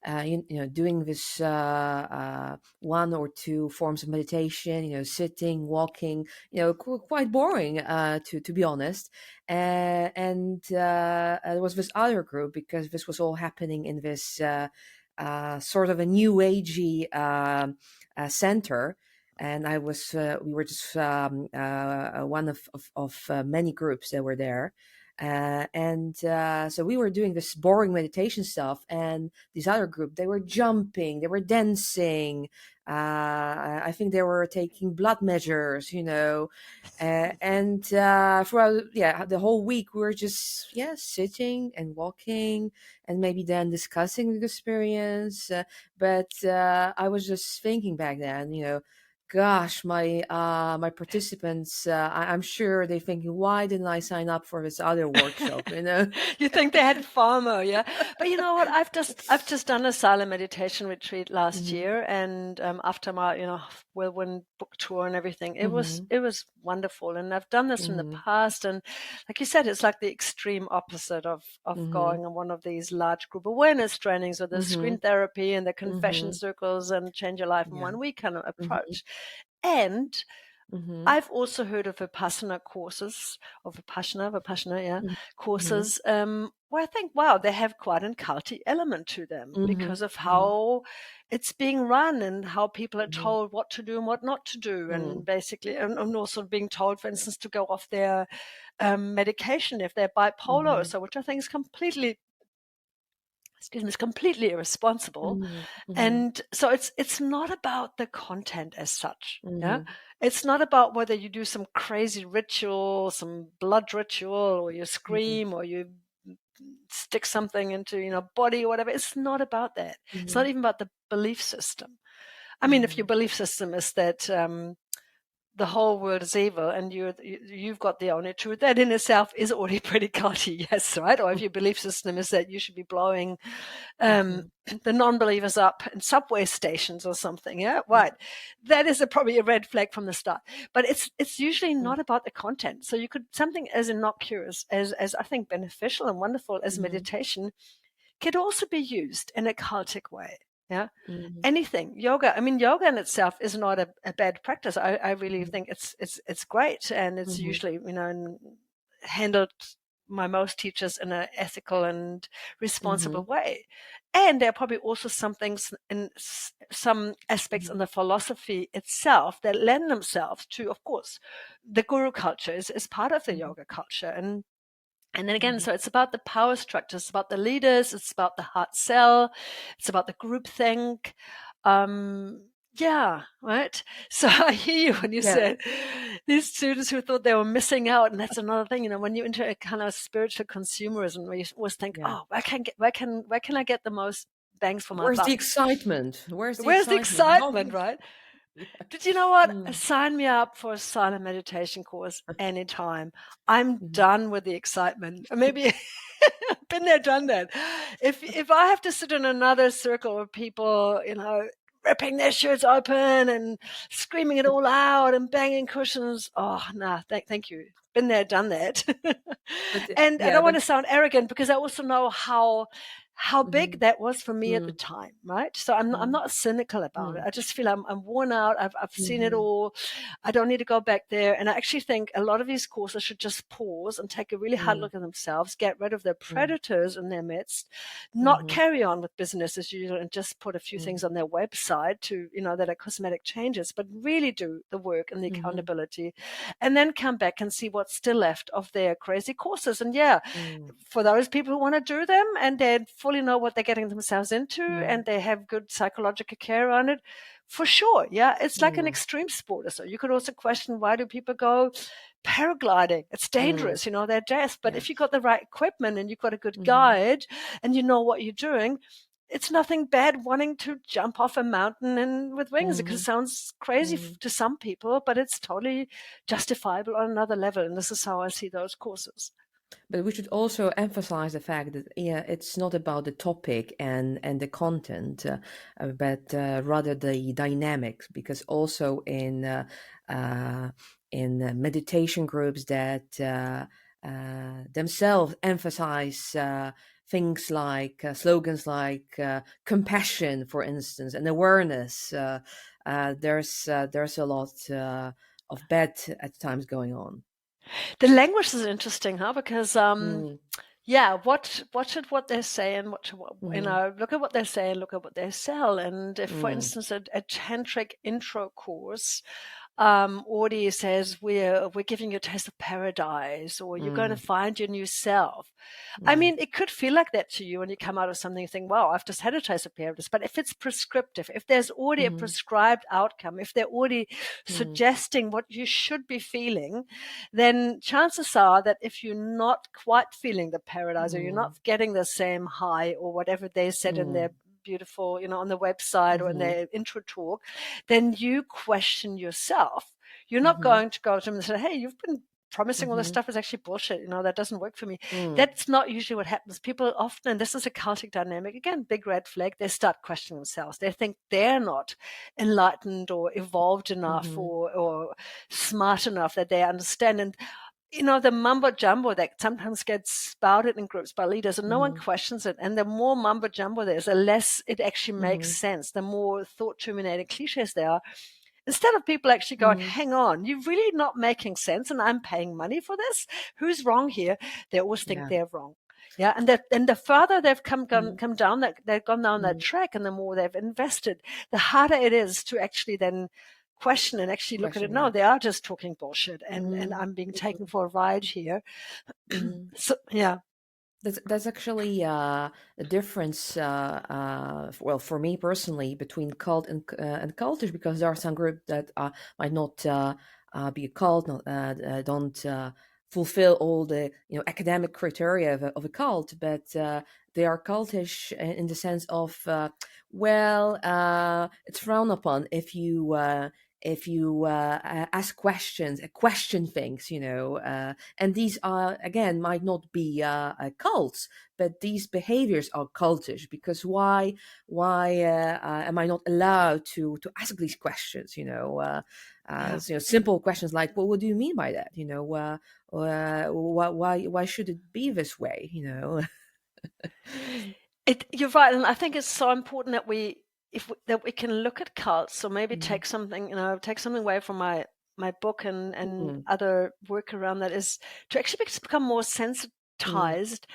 doing this one or two forms of meditation, sitting, walking, quite boring, to be honest. And there was this other group, because this was all happening in this sort of a new agey center. And we were just one of many groups that were there. And so we were doing this boring meditation stuff, and this other group, they were jumping, they were dancing. I think they were taking blood measures, and throughout, the whole week we were just, sitting and walking, and maybe then discussing the experience. But I was just thinking back then, gosh, my participants, I'm sure they're thinking, why didn't I sign up for this other workshop? You think they had FOMO, yeah? But you know what? I've just done a silent meditation retreat last Hmm. year, and after my whirlwind book tour and everything, it was Hmm. it was wonderful. And I've done this in the Hmm. past, and like you said, it's like the extreme opposite of Hmm. going on one of these large group awareness trainings, or the Hmm. screen therapy and the confession Hmm. circles and change your life in Yeah. 1 week kind of Hmm. approach. And Hmm. I've also heard of Vipassana courses, or Vipassana, yeah, Hmm. courses, where I think, wow, they have quite an culty element to them Hmm. because of Hmm. how it's being run and how people are Hmm. told what to do and what not to do. And Hmm. basically, and also being told, for instance, to go off their medication if they're bipolar or Hmm. so, which I think is completely irresponsible. Hmm. Hmm. And so it's not about the content as such. Yeah. Hmm. It's not about whether you do some crazy ritual, some blood ritual, or you Hmm. scream, or you stick something into, body or whatever. It's not about that. It's not Hmm. even about the belief system. I mean, if your Hmm. belief system is that the whole world is evil and you've got the only truth, that in itself is already pretty culty, yes, right? Or if your belief system is that you should be blowing um, Hmm. the non-believers up in subway stations or something, yeah, right? That is probably a red flag from the start. But it's usually not about the content. So you could, something as innocuous as I think beneficial and wonderful as Hmm. meditation could also be used in a cultic way. Yeah. Hmm. Anything yoga. I mean, yoga in itself is not a bad practice. I really think it's great, and it's Hmm. usually handled by most teachers in an ethical and responsible Hmm. way. And there are probably also some things in some aspects in the philosophy itself that lend themselves to, of course, the guru culture is part of the yoga culture, and then again, Hmm. so it's about the power structures, it's about the leaders, it's about the heart cell, it's about the group think. Yeah, right. So I hear you when you Yeah. said these students who thought they were missing out, and that's another thing. When you enter a kind of spiritual consumerism, where you always think, Yeah. "Oh, where can I get the most bangs for my Where's the buck? excitement? Where's the Where's the excitement? excitement?" Right? Yeah. Did you know what? Mm. Sign me up for a silent meditation course anytime. I'm Mhm. done with the excitement. Maybe been there, done that. If I have to sit in another circle of people, ripping their shirts open and screaming it all out and banging cushions, oh no, thank you. Been there, done that. But And I yeah, don't want but to sound arrogant because I also know how big mhm, that was for me at the mm, time, right? So I'm mm, not cynical about it. mm, I just feel I'm worn out. I've seen it mhm, all. I don't need to go back there. And I actually think a lot of these courses should just pause and take a really hard mm, look at themselves, get rid of the mm, predators in their midst, not mhm, carry on with business as usual and just put a few things mm, on their website to, that are cosmetic changes, but really do the work and the mhm, accountability, and then come back and see what's still left of their crazy courses. And yeah, mm, for those people who want to do them and they fully know what they're getting themselves into mm, and they have good psychological care on it, for sure. Yeah, it's like an mm, extreme sport. So you could also question, why do people go paragliding? It's mm, dangerous, they're death. But yeah. if you've got the right equipment and you've got a good Mhm, guide and you know what you're doing, it's nothing bad wanting to jump off a mountain and with wings, because it mhm, sounds crazy mhm. to some people, but it's totally justifiable on another level. And this is how I see those courses. But we should also emphasize the fact that, it's not about the topic and the content, but rather the dynamics. Because also in meditation groups that themselves emphasize things like slogans like compassion, for instance, and awareness. There's a lot of bad at times going on. The language is interesting, huh? Because Mm, yeah, watch it what they say and mhm, look at what they say and look at what they sell. And if, for mm, instance, a tantric intro course already says we're giving you a taste of paradise, or you're going to mm, find your new self. I mm, mean, it could feel like that to you when you come out of something and think, wow, I've just had a taste of paradise. But if it's prescriptive, if there's already a mhm, prescribed outcome, if they're already mm, suggesting what you should be feeling, then chances are that if you're not quite feeling the paradise, or you're mm, not getting the same high or whatever they said in their mm, beautiful, on the website or in mhm, their intro talk, then you question yourself. You're not mhm, going to go to them and say, hey, you've been promising all this mhm, stuff is actually bullshit. That doesn't work for me. mm, That's not usually what happens. People often, and this is a cultic dynamic, again, big red flag, they start questioning themselves. They think they're not enlightened or evolved enough mhm, or smart enough that they understand. And the mumbo jumbo that sometimes gets spouted in groups by leaders, and no one mhm, questions it. And the more mumbo jumbo there is, the less it actually makes mhm, sense. The more thought terminated cliches there are. Instead of people actually going, mhm. hang on, you're really not making sense, and I'm paying money for this. Who's wrong here? They always think Yeah. they're wrong. Yeah, and the farther they've Mhm, come down that they've gone down that mhm. track, and the more they've invested, the harder it is to actually then question and actually look at it. Question, No, yeah. they are just talking bullshit, and Mhm, I'm being taken mhm, for a ride here. mhm. So yeah, That's actually a difference. Well, for me personally, between cult and cultish, because there are some groups that might not be a cult, don't fulfill all the academic criteria of a cult, but they are cultish in the sense of it's frowned upon if you ask questions, question things, and these are again might not be cults, but these behaviors are cultish because why am I not allowed to ask these questions, yeah. simple questions like, well, what do you mean by that, why should it be this way, You're right, and I think it's so important that that we can look at cults, or maybe Mm, take something away from my book and mm, other work around that, is to actually become more mm, sensitized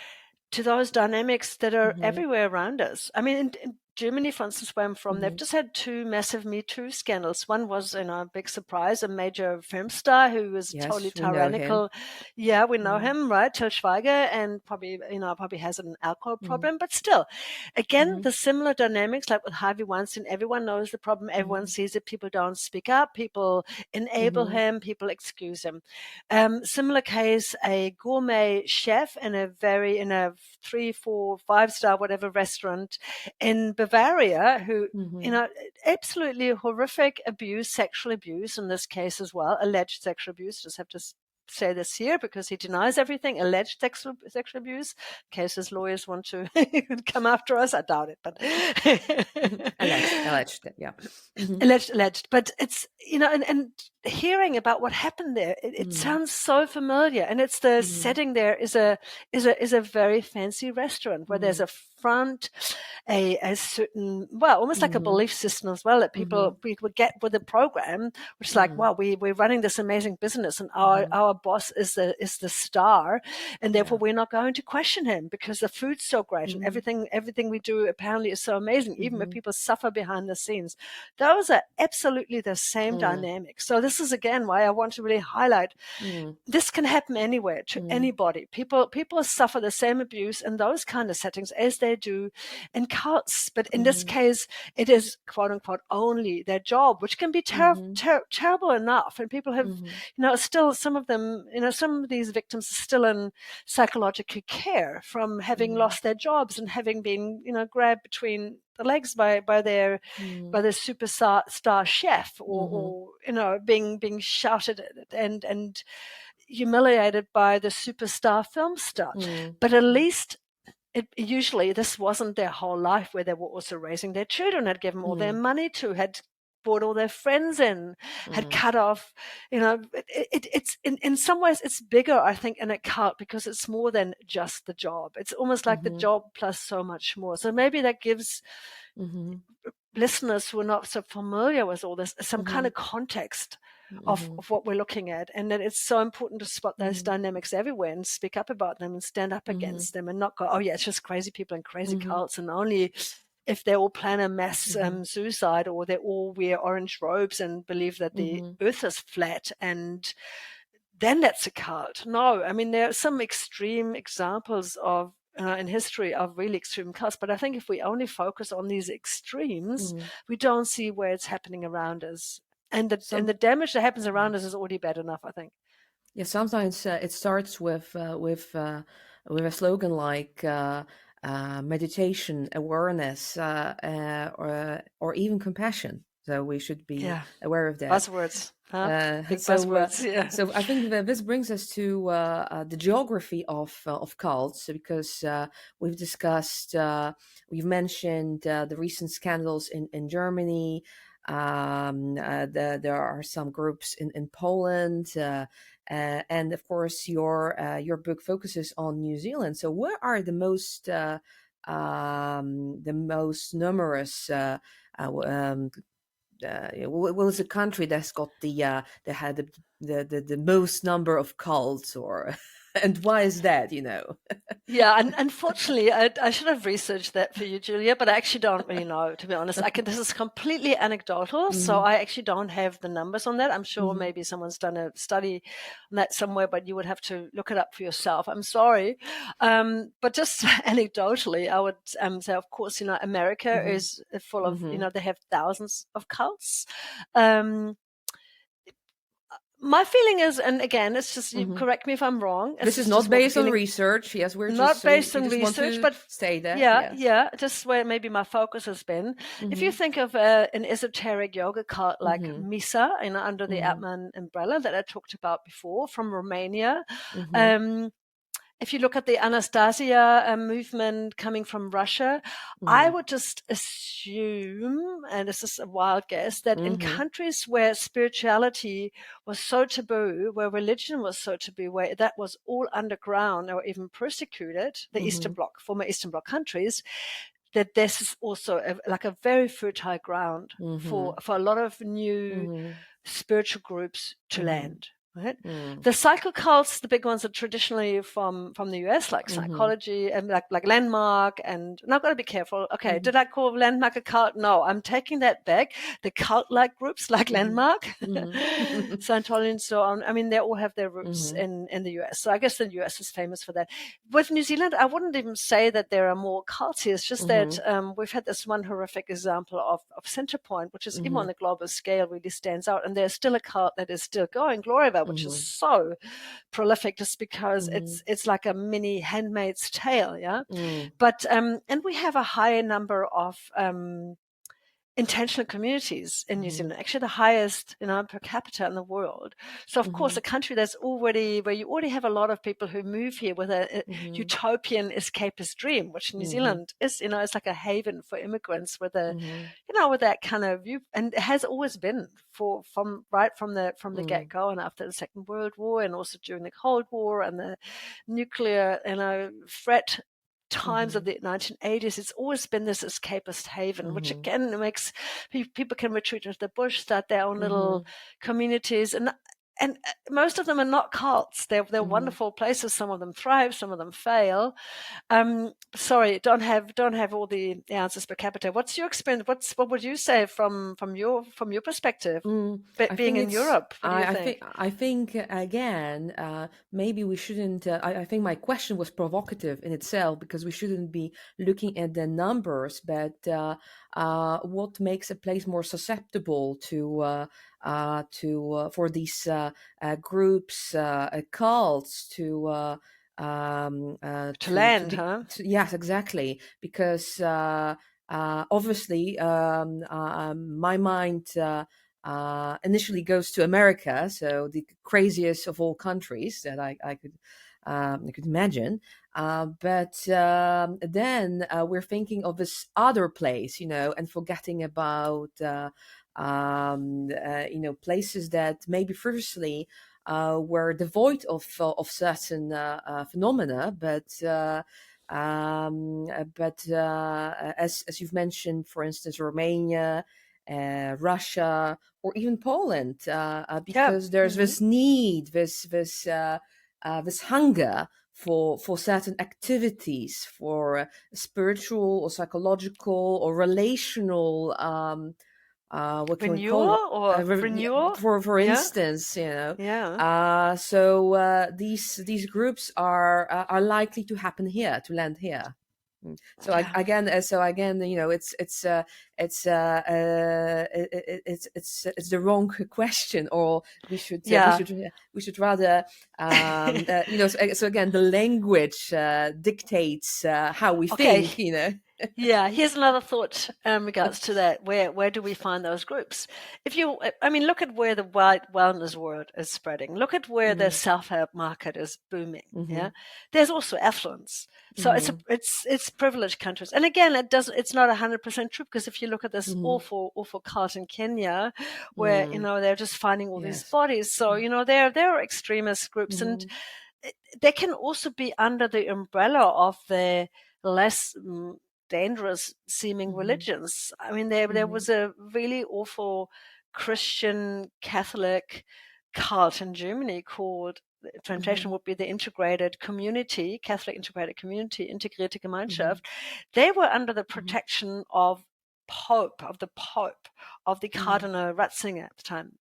to those dynamics that are mhm, everywhere around us. I mean, in Germany, for instance, where I'm from, they've mhm. just had two massive Me Too scandals. One was, a big surprise, a major film star who was totally Yes, we know him. tyrannical. Yeah, we know Mm, him, right? Till Schweiger, and probably has an alcohol mm, problem, but still, again, mhm, the similar dynamics, like with Harvey Weinstein, everyone knows the problem, everyone mhm, sees it, people don't speak up, people enable mhm, him, people excuse him. Similar case, a gourmet chef in a 3, 4, 5-star whatever restaurant in Bavaria, who you mhm, know absolutely horrific abuse, sexual abuse in this case as well, alleged sexual abuse. Just have to say this here because he denies everything. Alleged sexual abuse. In case his lawyers want to come after us, I doubt it, but mhm. Alleged, yeah. Mhm, alleged. But it's and hearing about what happened there, it mhm, sounds so familiar. And it's the mhm, setting there is a very fancy restaurant where there's mhm, a front, a certain, well, almost like a mhm, belief system as well, that mhm, people get with the program, which is like, mhm, wow, we're running this amazing business, and mhm. our boss is the star, and therefore Yeah. we're not going to question him because the food's so great and Mhm, everything we do apparently is so amazing, even if mhm, people suffer behind the scenes. Those are absolutely the same mm, dynamics. So this is again why I want to really highlight mm, this can happen anywhere to mm, anybody. People suffer the same abuse in those kind of settings as they do in cults. But in this mhm, case, it is quote unquote only their job, which can be mhm, terrible enough. And people have, mhm. still some of them, some of these victims are still in psychological care from having Mm, lost their jobs and having been, grabbed between the legs by mm, the superstar chef, mhm, or being shouted at and humiliated by the superstar film star. mm, But at least usually this wasn't their whole life, where they were also raising their children, had given all their mm, money to, had brought all their friends in, had Mhm. cut off, it's in some ways it's bigger, I think, in a cult because it's more than just the job. It's almost like the Mhm. job plus so much more. So maybe that gives Mhm. listeners who are not so familiar with all this some kind Mhm. of context Mhm. of what we're looking at, and that it's so important to spot those Mhm. dynamics everywhere and speak up about them and stand up Mhm. against them and not go, oh yeah, it's just crazy people and crazy Mhm. cults, and only if they all plan a mass Mhm. suicide, or they all wear orange robes and believe that the Mhm. earth is flat, and then that's a cult. No, I mean, there are some extreme examples of in history of really extreme cults, but I think if we only focus on these extremes, Mhm. we don't see where it's happening around us, and the Some damage that happens Mhm. around us is already bad enough, I think. Yeah, sometimes it starts with a slogan like meditation, awareness, or even compassion. So we should be Yeah, aware of that. buzzwords, huh? Uh, Big so, uh, buzzwords. Yeah, so I think that this brings us to the geography of cults, because we've mentioned the recent scandals in Germany. There are some groups in Poland, and of course, your book focuses on New Zealand. So, where are the most numerous what was the country that's got that had the most number of cults, or and why is that, yeah, and unfortunately, I should have researched that for you, Julia, but I actually don't really know, to be honest. This is completely anecdotal, so Mhm. I actually don't have the numbers on that. I'm sure Mhm. maybe someone's done a study on that somewhere, but you would have to look it up for yourself. I'm sorry. But just anecdotally, I would say, of course, America Mhm. is full of, Mhm. they have thousands of cults. Um, my feeling is, and again, it's just, you Mhm. correct me if I'm wrong, This this is is not just more of a based on feeling. research. Yes, Not based we on just want research, to but say that. yeah, Yes. yeah, just where maybe my focus has been. If you Mhm. think of an esoteric yoga cult like Mhm. Misa, under the Mhm. Atman umbrella that I talked about before from Romania, Mhm. um, if you look at the Anastasia movement coming from Russia, I Mhm. would just assume, and this is a wild guess, that in Mhm. countries where spirituality was so taboo, where religion was so taboo, where that was all underground or even persecuted, the Eastern Mhm. Bloc, former Eastern Bloc countries, that this is also like a very fertile ground Mhm. for a lot of new Mhm. spiritual groups to Mhm. land. Right. Mhm. The cycle cults, the big ones, are traditionally from the US, like Mhm. psychology and like Landmark. And I've got to be careful. Okay, Mhm. did I call Landmark a cult? No, I'm taking that back. The cult-like groups like Mhm. Landmark, Mhm. Scientology, and so on. I mean, they all have their roots Mhm. in the US. So I guess the US is famous for that. With New Zealand, I wouldn't even say that there are more cults here. It's just that Mhm. we've had this one horrific example of Centrepoint, which is even on Mhm. the global scale really stands out. And there's still a cult that is still going, Gloriva, which is Mhm. so prolific just because Mhm. it's like a mini Handmaid's Tale, yeah. Mhm. But and we have a higher number of intentional communities in New Mhm. Zealand, actually the highest, per capita in the world. So of course, Mhm. a country where you already have a lot of people who move here with a Mhm. utopian escapist dream, which New Mhm. Zealand is, it's like a haven for immigrants with Mhm. with that kind of view, and it has always been from right from the get Mhm. go, and after the Second World War, and also during the Cold War and the nuclear, threat times of Mhm. the 1980s, it's always been this escapist haven, which Mhm. again makes people can retreat into the bush, start their own little Mhm. communities, and most of them are not cults. They're Mhm. wonderful places. Some of them thrive, some of them fail. Sorry, don't have all the answers per capita. What's your experience? What would you say from your perspective, Mm, I being think in it's. Europe? What do you think? I think again. Maybe we shouldn't. I think my question was provocative in itself, because we shouldn't be looking at the numbers, but what makes a place more susceptible to for these groups, cults To land, be. huh? Yes, exactly, because. Obviously, my mind initially goes to America, so the craziest of all countries that I could imagine. But then we're thinking of this other place, and forgetting about places that maybe previously were devoid of certain phenomena, as you've mentioned, for instance, Romania, Russia, or even Poland, Yeah. because there's Hmm. this need, this hunger for certain activities, for spiritual or psychological or relational, what can we call it? Renewal or Yeah, renewal? for Yeah. instance, Yeah. these groups are likely to happen here, to land here. So Yeah. again, it's the wrong question, or Yeah. we should rather, so again, the language dictates how we Okay. think, you know. Yeah, here's another thought in regards to that. Where do we find those groups? If you, I mean, look at where the wellness world is spreading. Look at where the Mm, self-help market is booming. Yeah, mhm, there's also affluence. So mhm, it's privileged countries. And again, it's not 100% true, because if you look at this mhm, awful cult in Kenya, where mm, they're just finding all these yes. bodies. So Mm, there are extremist groups, and mhm, they can also be under the umbrella of the less dangerous seeming mhm, religions. I mean, there mhm, was a really awful Christian Catholic cult in Germany called, the translation mhm, would be the integrated community, Catholic integrated community, integrierte mhm, Gemeinschaft. They were under the mhm, protection of the Pope, of the mhm, Cardinal Ratzinger at the time,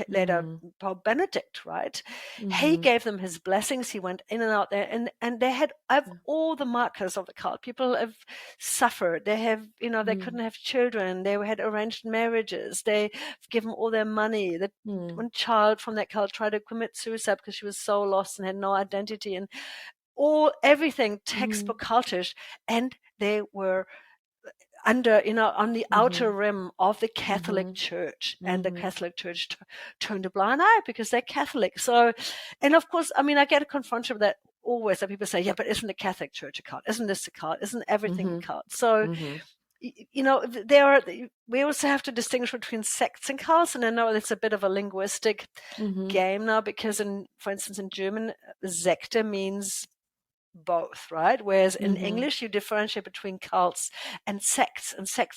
later mhm, Pope Benedict, right? He mhm, gave them his blessings. He went in and out there, and they had yeah, all the markers of the cult. People have suffered. They have, they mm, couldn't have children. They had arranged marriages. They've given all their money. The mm, one child from that cult tried to commit suicide because she was so lost and had no identity, and everything mhm, textbook cultish. And they were under, on the outer mhm, rim of the Catholic mhm, Church, and the mhm, Catholic Church turned a blind eye because they're Catholic. So, and of course, I mean, I get confronted with that always. That people say, "Yeah, but isn't the Catholic Church a cult? Isn't this a cult? Isn't everything a mhm, cult?" So, mhm, there are. We also have to distinguish between sects and cults, and I know it's a bit of a linguistic mhm, game now, because for instance, in German, Sekte means both, right? Whereas in mhm, English, you differentiate between cults and sects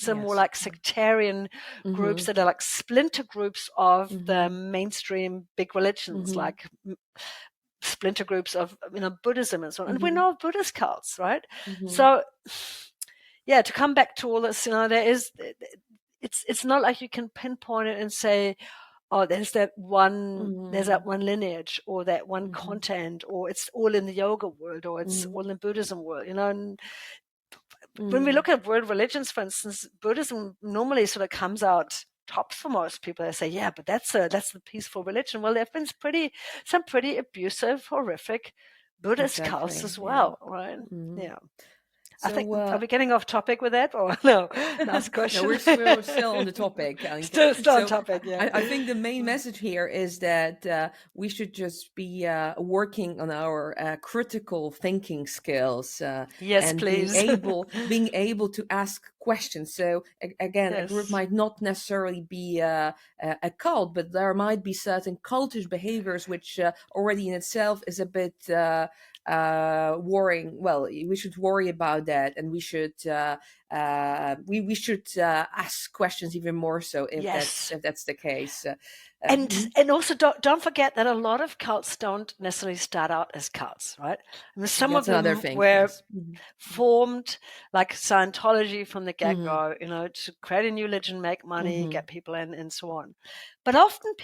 are more yes. like sectarian groups Mhm, that are like splinter groups of the mhm, mainstream big religions, mhm, like splinter groups of Buddhism and so on. And we mhm, know of Buddhist cults, right? mhm, So yeah, to come back to all this, it's not like you can pinpoint it and say, oh, there's that mhm, one lineage, or that one mhm, content, or it's all in the yoga world, or it's mhm, all in Buddhism world, And when we mhm, look at world religions, for instance, Buddhism normally sort of comes out tops for most people. They say, yeah, but that's the peaceful religion. Well, there have been some pretty abusive, horrific Buddhist cults exactly. as Yeah. well, right? Mhm. Yeah. I think, So, are we getting off topic with that, or no? Last no, question. we're still on the topic, Anke. Still on So topic, yeah. I think the main message here is that we should just be working on our critical thinking skills, Yes, and please. being able to ask questions. So again, a group Yes. might not necessarily be a cult, but there might be certain cultish behaviors which already in itself is a bit worrying. Well, we should worry about that, and we should ask questions even more so Yes. if that's the case. And Mhm. and also don't forget that a lot of cults don't necessarily start out as cults, right? I mean, some of That's another them thing. were Yes. Mhm. formed like Scientology from the Mhm. get-go, to create a new religion, make money, Mhm. get people in, and so on. But often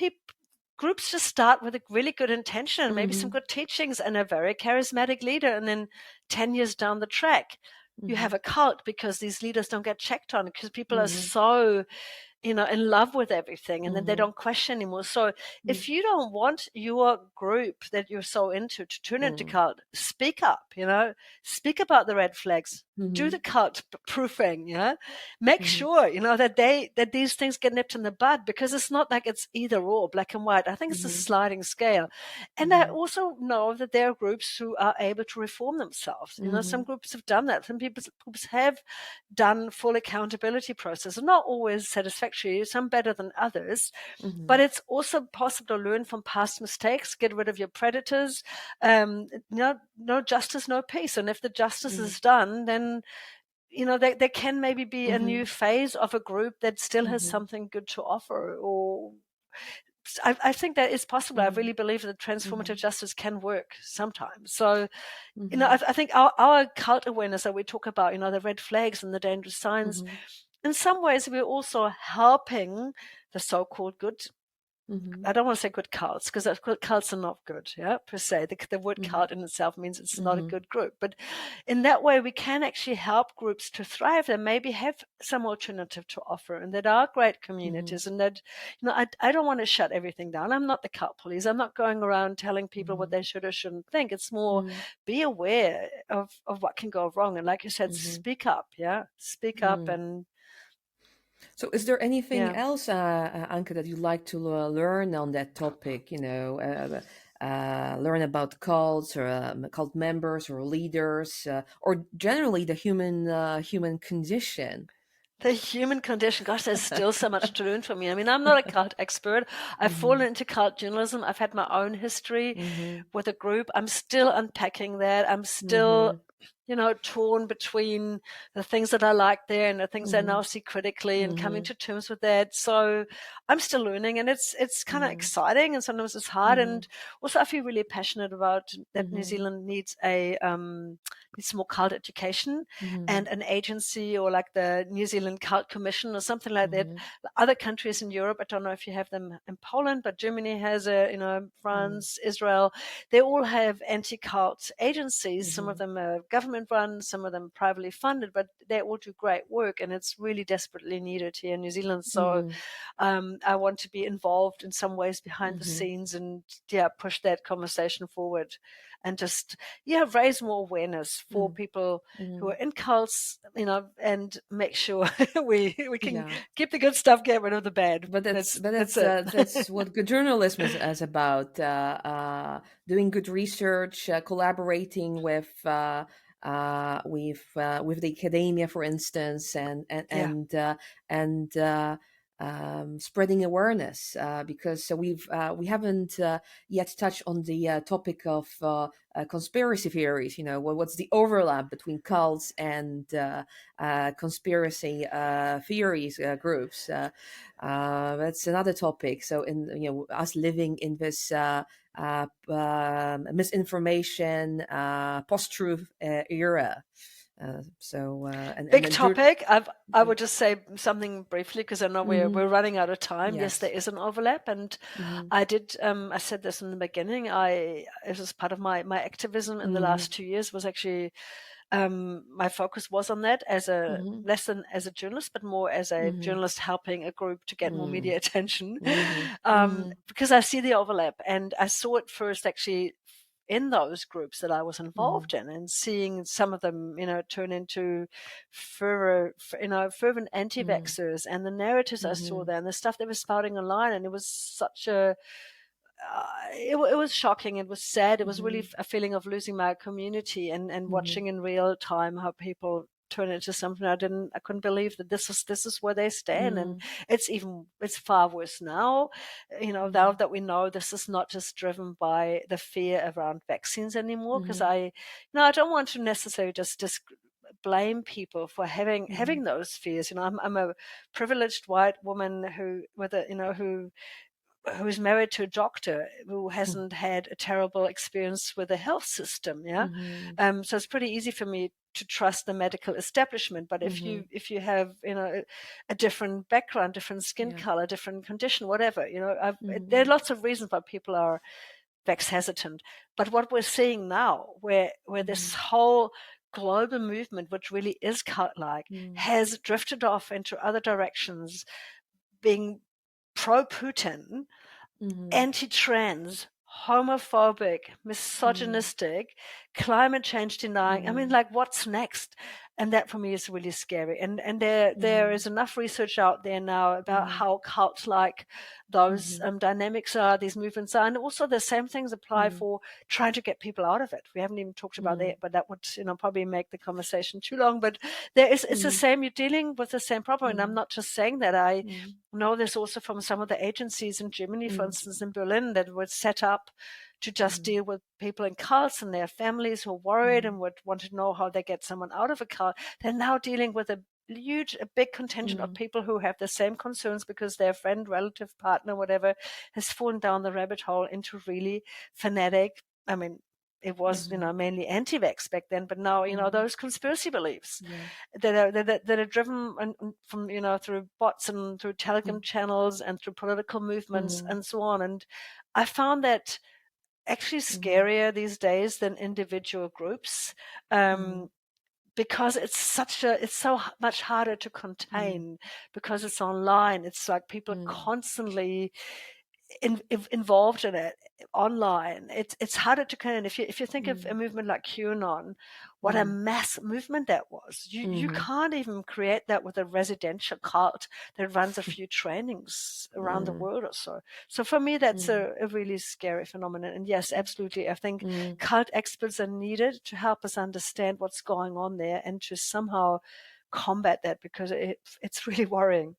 groups just start with a really good intention, maybe some Mhm. good teachings, and a very charismatic leader, and then 10 years down the track, you have Mhm. a cult because these leaders don't get checked on, because people are Mhm. so in love with everything, and then they Mhm. don't question anymore. So Mhm. if you don't want your group that you're so into to turn into Mhm. cult, speak up, speak about the red flags, do the Mhm. cult proofing, make Mhm. sure, that these things get nipped in the bud, because it's not like it's either or, black and white. I think it's a Mhm. sliding scale. And I Mhm. also know that there are groups who are able to reform themselves. Some Mhm. groups have done that. Some groups have done full accountability process, and not always satisfactory, actually, some better than others. But Mhm. it's also possible to learn from past mistakes, get rid of your predators. No justice, no peace. And if the justice Mhm. is done, then there can maybe be a new Mhm. phase of a group that still has Mhm. something good to offer. Or I think that is possible. I Mhm. really believe that transformative Mhm. justice can work sometimes. So, Mhm. I think our cult awareness that we talk about, the red flags and the dangerous signs, Mhm. in some ways we're also helping the so-called good. I Mhm. don't want to say good cults, because cults are not good, yeah, per se. The word Mhm. cult in itself means it's not a Mhm. good group. But in that way, we can actually help groups to thrive that maybe have some alternative to offer and that are great Mhm. communities. And that, I don't want to shut everything down. I'm not the cult police. I'm not going around telling people what Mhm. they should or shouldn't think. It's more Mhm. be aware of what can go wrong. And like you said, Mhm. speak up, yeah? Speak up Mhm. and, So, is there anything yeah. else, Anke, that you'd like to learn on that topic? Learn about cults or cult members or leaders, or generally the human condition. The human condition, gosh, there's still so much to learn from me. I mean, I'm not a cult expert. I've fallen Mhm. into cult journalism. I've had my own history Mhm. with a group. I'm still unpacking that. I'm still, Mhm. torn between the things that I like there and the things I now Mhm. see critically and coming Mhm. to terms with that. So I'm still learning, and it's kind of Mhm. exciting and sometimes it's hard. And Mhm. also I feel really passionate about that New Mhm. Zealand needs needs more cult education Mhm. and an agency or like the New Zealand Cult Commission or something like that. Mhm. Other countries in Europe, I don't know if you have them in Poland, but Germany has a, Mhm. France, Israel, they all have anti-cult agencies. Some of Mhm. them are government run, some of them privately funded, but they all do great work and it's really desperately needed here in New Zealand. So Mhm. I want to be involved in some ways behind the Mhm. scenes and push that conversation forward and just raise more awareness for Mhm. people who are Mhm. in cults, and make sure we can Yeah. keep the good stuff, get rid of the bad. But That's it. that's what good journalism is about. Doing good research, collaborating with the academia, for instance, Yeah. and spreading awareness. Because we haven't yet touched on the topic of conspiracy theories. What's the overlap between cults and conspiracy theories groups? That's another topic. So, us living in this misinformation, post-truth era. And Big then topic. I would just say something briefly because I know mm-hmm. we're running out of time. Yes, there Yes. is an overlap, and Mm-hmm. I said this in the beginning. It was part of my activism in the Mm-hmm. last 2 years was actually my focus was on that as a Mm-hmm. less than as a journalist, but more as a Mm-hmm. journalist helping a group to get more Mm-hmm. media attention, Mm-hmm. Mm-hmm. because I see the overlap, and I saw it first actually in those groups that I was Mm-hmm. involved in, and seeing some of them, turn into fervent anti-vaxxers, and the narratives I saw Mm-hmm. there, and the stuff they were spouting online, and it was such a it was shocking. It was sad. It was really Mm-hmm. a feeling of losing my community and Mm-hmm. watching in real time how people turn into something I couldn't believe that this is where they stand. And Mm-hmm. it's far worse now, now Mm-hmm. that we know this is not just driven by the fear around vaccines anymore. Because I don't want to necessarily just blame people for Mm-hmm. having those fears. I'm a privileged white woman who's married to a doctor who hasn't had a terrible experience with the health system. Yeah. Mm-hmm. So it's pretty easy for me to trust the medical establishment. But if Mm-hmm. you have, a different background, different skin Yeah. color, different condition, whatever, there are Mm-hmm. lots of reasons why people are vax hesitant. But what we're seeing now, where Mm-hmm. this whole global movement, which really is cult-like, Mm-hmm. has drifted off into other directions, being pro-Putin, Mm-hmm. anti-trans, homophobic, Mm-hmm. misogynistic, climate change denying. I mean, mm, like, what's next? And that for me is really scary. And there mm, is enough research out there now about mm, how cult-like those mhm, dynamics are, these movements are, and also the same things apply mm, for trying to get people out of it. We haven't even talked about mm, that, but that would, probably make the conversation too long. But it's the mm, same. You're dealing with the same problem, and I'm mm, not just saying that. I mm, know this also from some of the agencies in Germany, for mm, instance, in Berlin, that were set up to just mhm, deal with people in cults and their families who are worried mm, and would want to know how they get someone out of a cult. They're now dealing with a big contingent of mm, people who have the same concerns because their friend, relative, partner, whatever, has fallen down the rabbit hole into really fanatic. I mean, it was, mhm, mainly anti-vax back then, but now, mhm. those conspiracy beliefs Yeah. that are driven from, through bots and through Mm, Telegram channels and through political movements mhm, and so on. And I found that actually mhm, scarier these days than individual groups, mhm, um, because it's so much harder to mm, contain because it's online. It's like people are mm, constantly involved in it online. It's harder to kind of, if you think of a mm, movement like QAnon, what a mm, mass movement that was. You mhm, can't even create that with a residential cult that runs a few trainings around the mm, world or so. So for me, that's mm, a really scary phenomenon. And yes, absolutely, I think mm. cult experts are needed to help us understand what's going on there and to somehow combat that, because it's really worrying.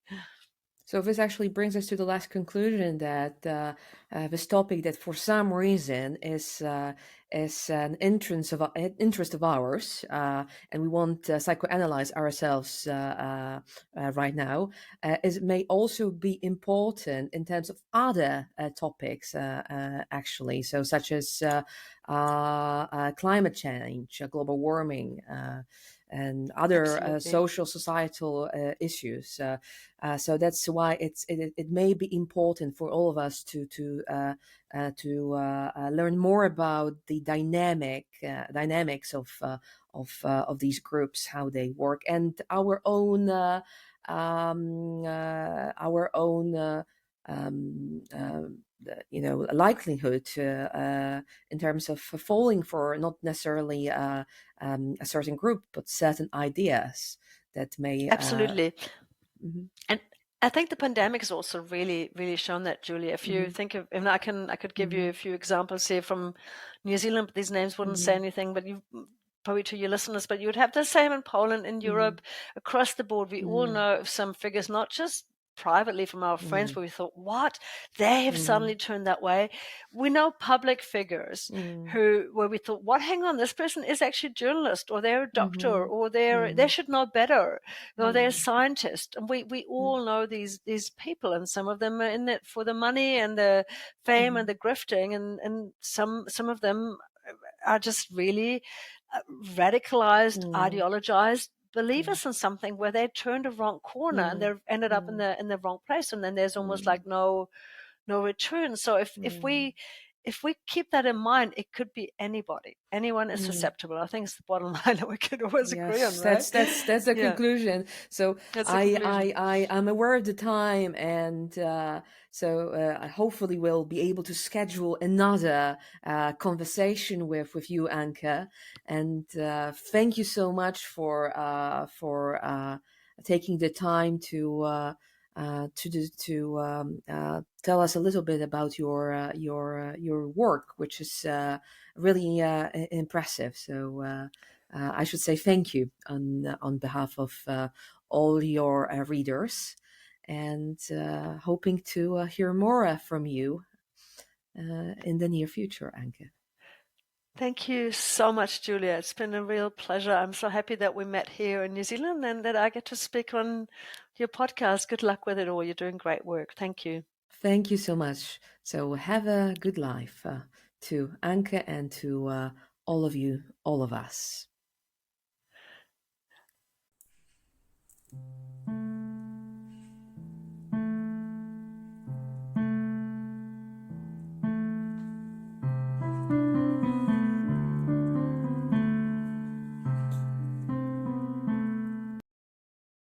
So this actually brings us to the last conclusion that this topic that for some reason is an interest of ours, and we want to psychoanalyze ourselves right now, is may also be important in terms of other topics actually, so such as climate change, global warming. And other Absolutely. social societal issues. So that's why it may be important for all of us to learn more about the dynamics of these groups, how they work, and our own. Um, uh, likelihood in terms of falling for not necessarily a certain group, but certain ideas that may. Absolutely. Mhm, And I think the pandemic has also really, really shown that, Julia. If you mhm, think of, and I could give you a mhm, few examples here from New Zealand, but these names wouldn't say mhm, anything, but you probably to your listeners, but you would have the same in Poland, in mhm, Europe, across the board. We all mhm, know of some figures, not just privately from our friends, mhm, where we thought, what? They have suddenly mhm, turned that way. We know public figures mhm, where we thought, what? Hang on, this person is actually a journalist, or they're a doctor, mhm, or they mhm, should know better, or they're a mhm, scientist. And we mhm, all know these people, and some of them are in it for the money and the fame and mhm, the grifting, and some of them are just really radicalized, mhm, ideologized mhm, believers in something where they turned a wrong corner and mhm, they've ended up in mhm, the wrong place, and then there's almost mhm, like no return. So if we keep that in mind, it could be anybody. Anyone is mhm. susceptible. I think it's the bottom line that we could always agree on, Yes, right? that's the Yeah, conclusion. So that's the conclusion. I am aware of the time, and I hopefully will be able to schedule another conversation with you, Anke. And thank you so much for taking the time to tell us a little bit about your work, which is really impressive. So. I should say thank you on behalf of all your readers, and hoping to hear more from you in the near future, Anke. Thank you so much, Julia. It's been a real pleasure. I'm so happy that we met here in New Zealand and that I get to speak on your podcast. Good luck with it all. You're doing great work. Thank you. Thank you so much. So have a good life to Anke and to all of you, all of us.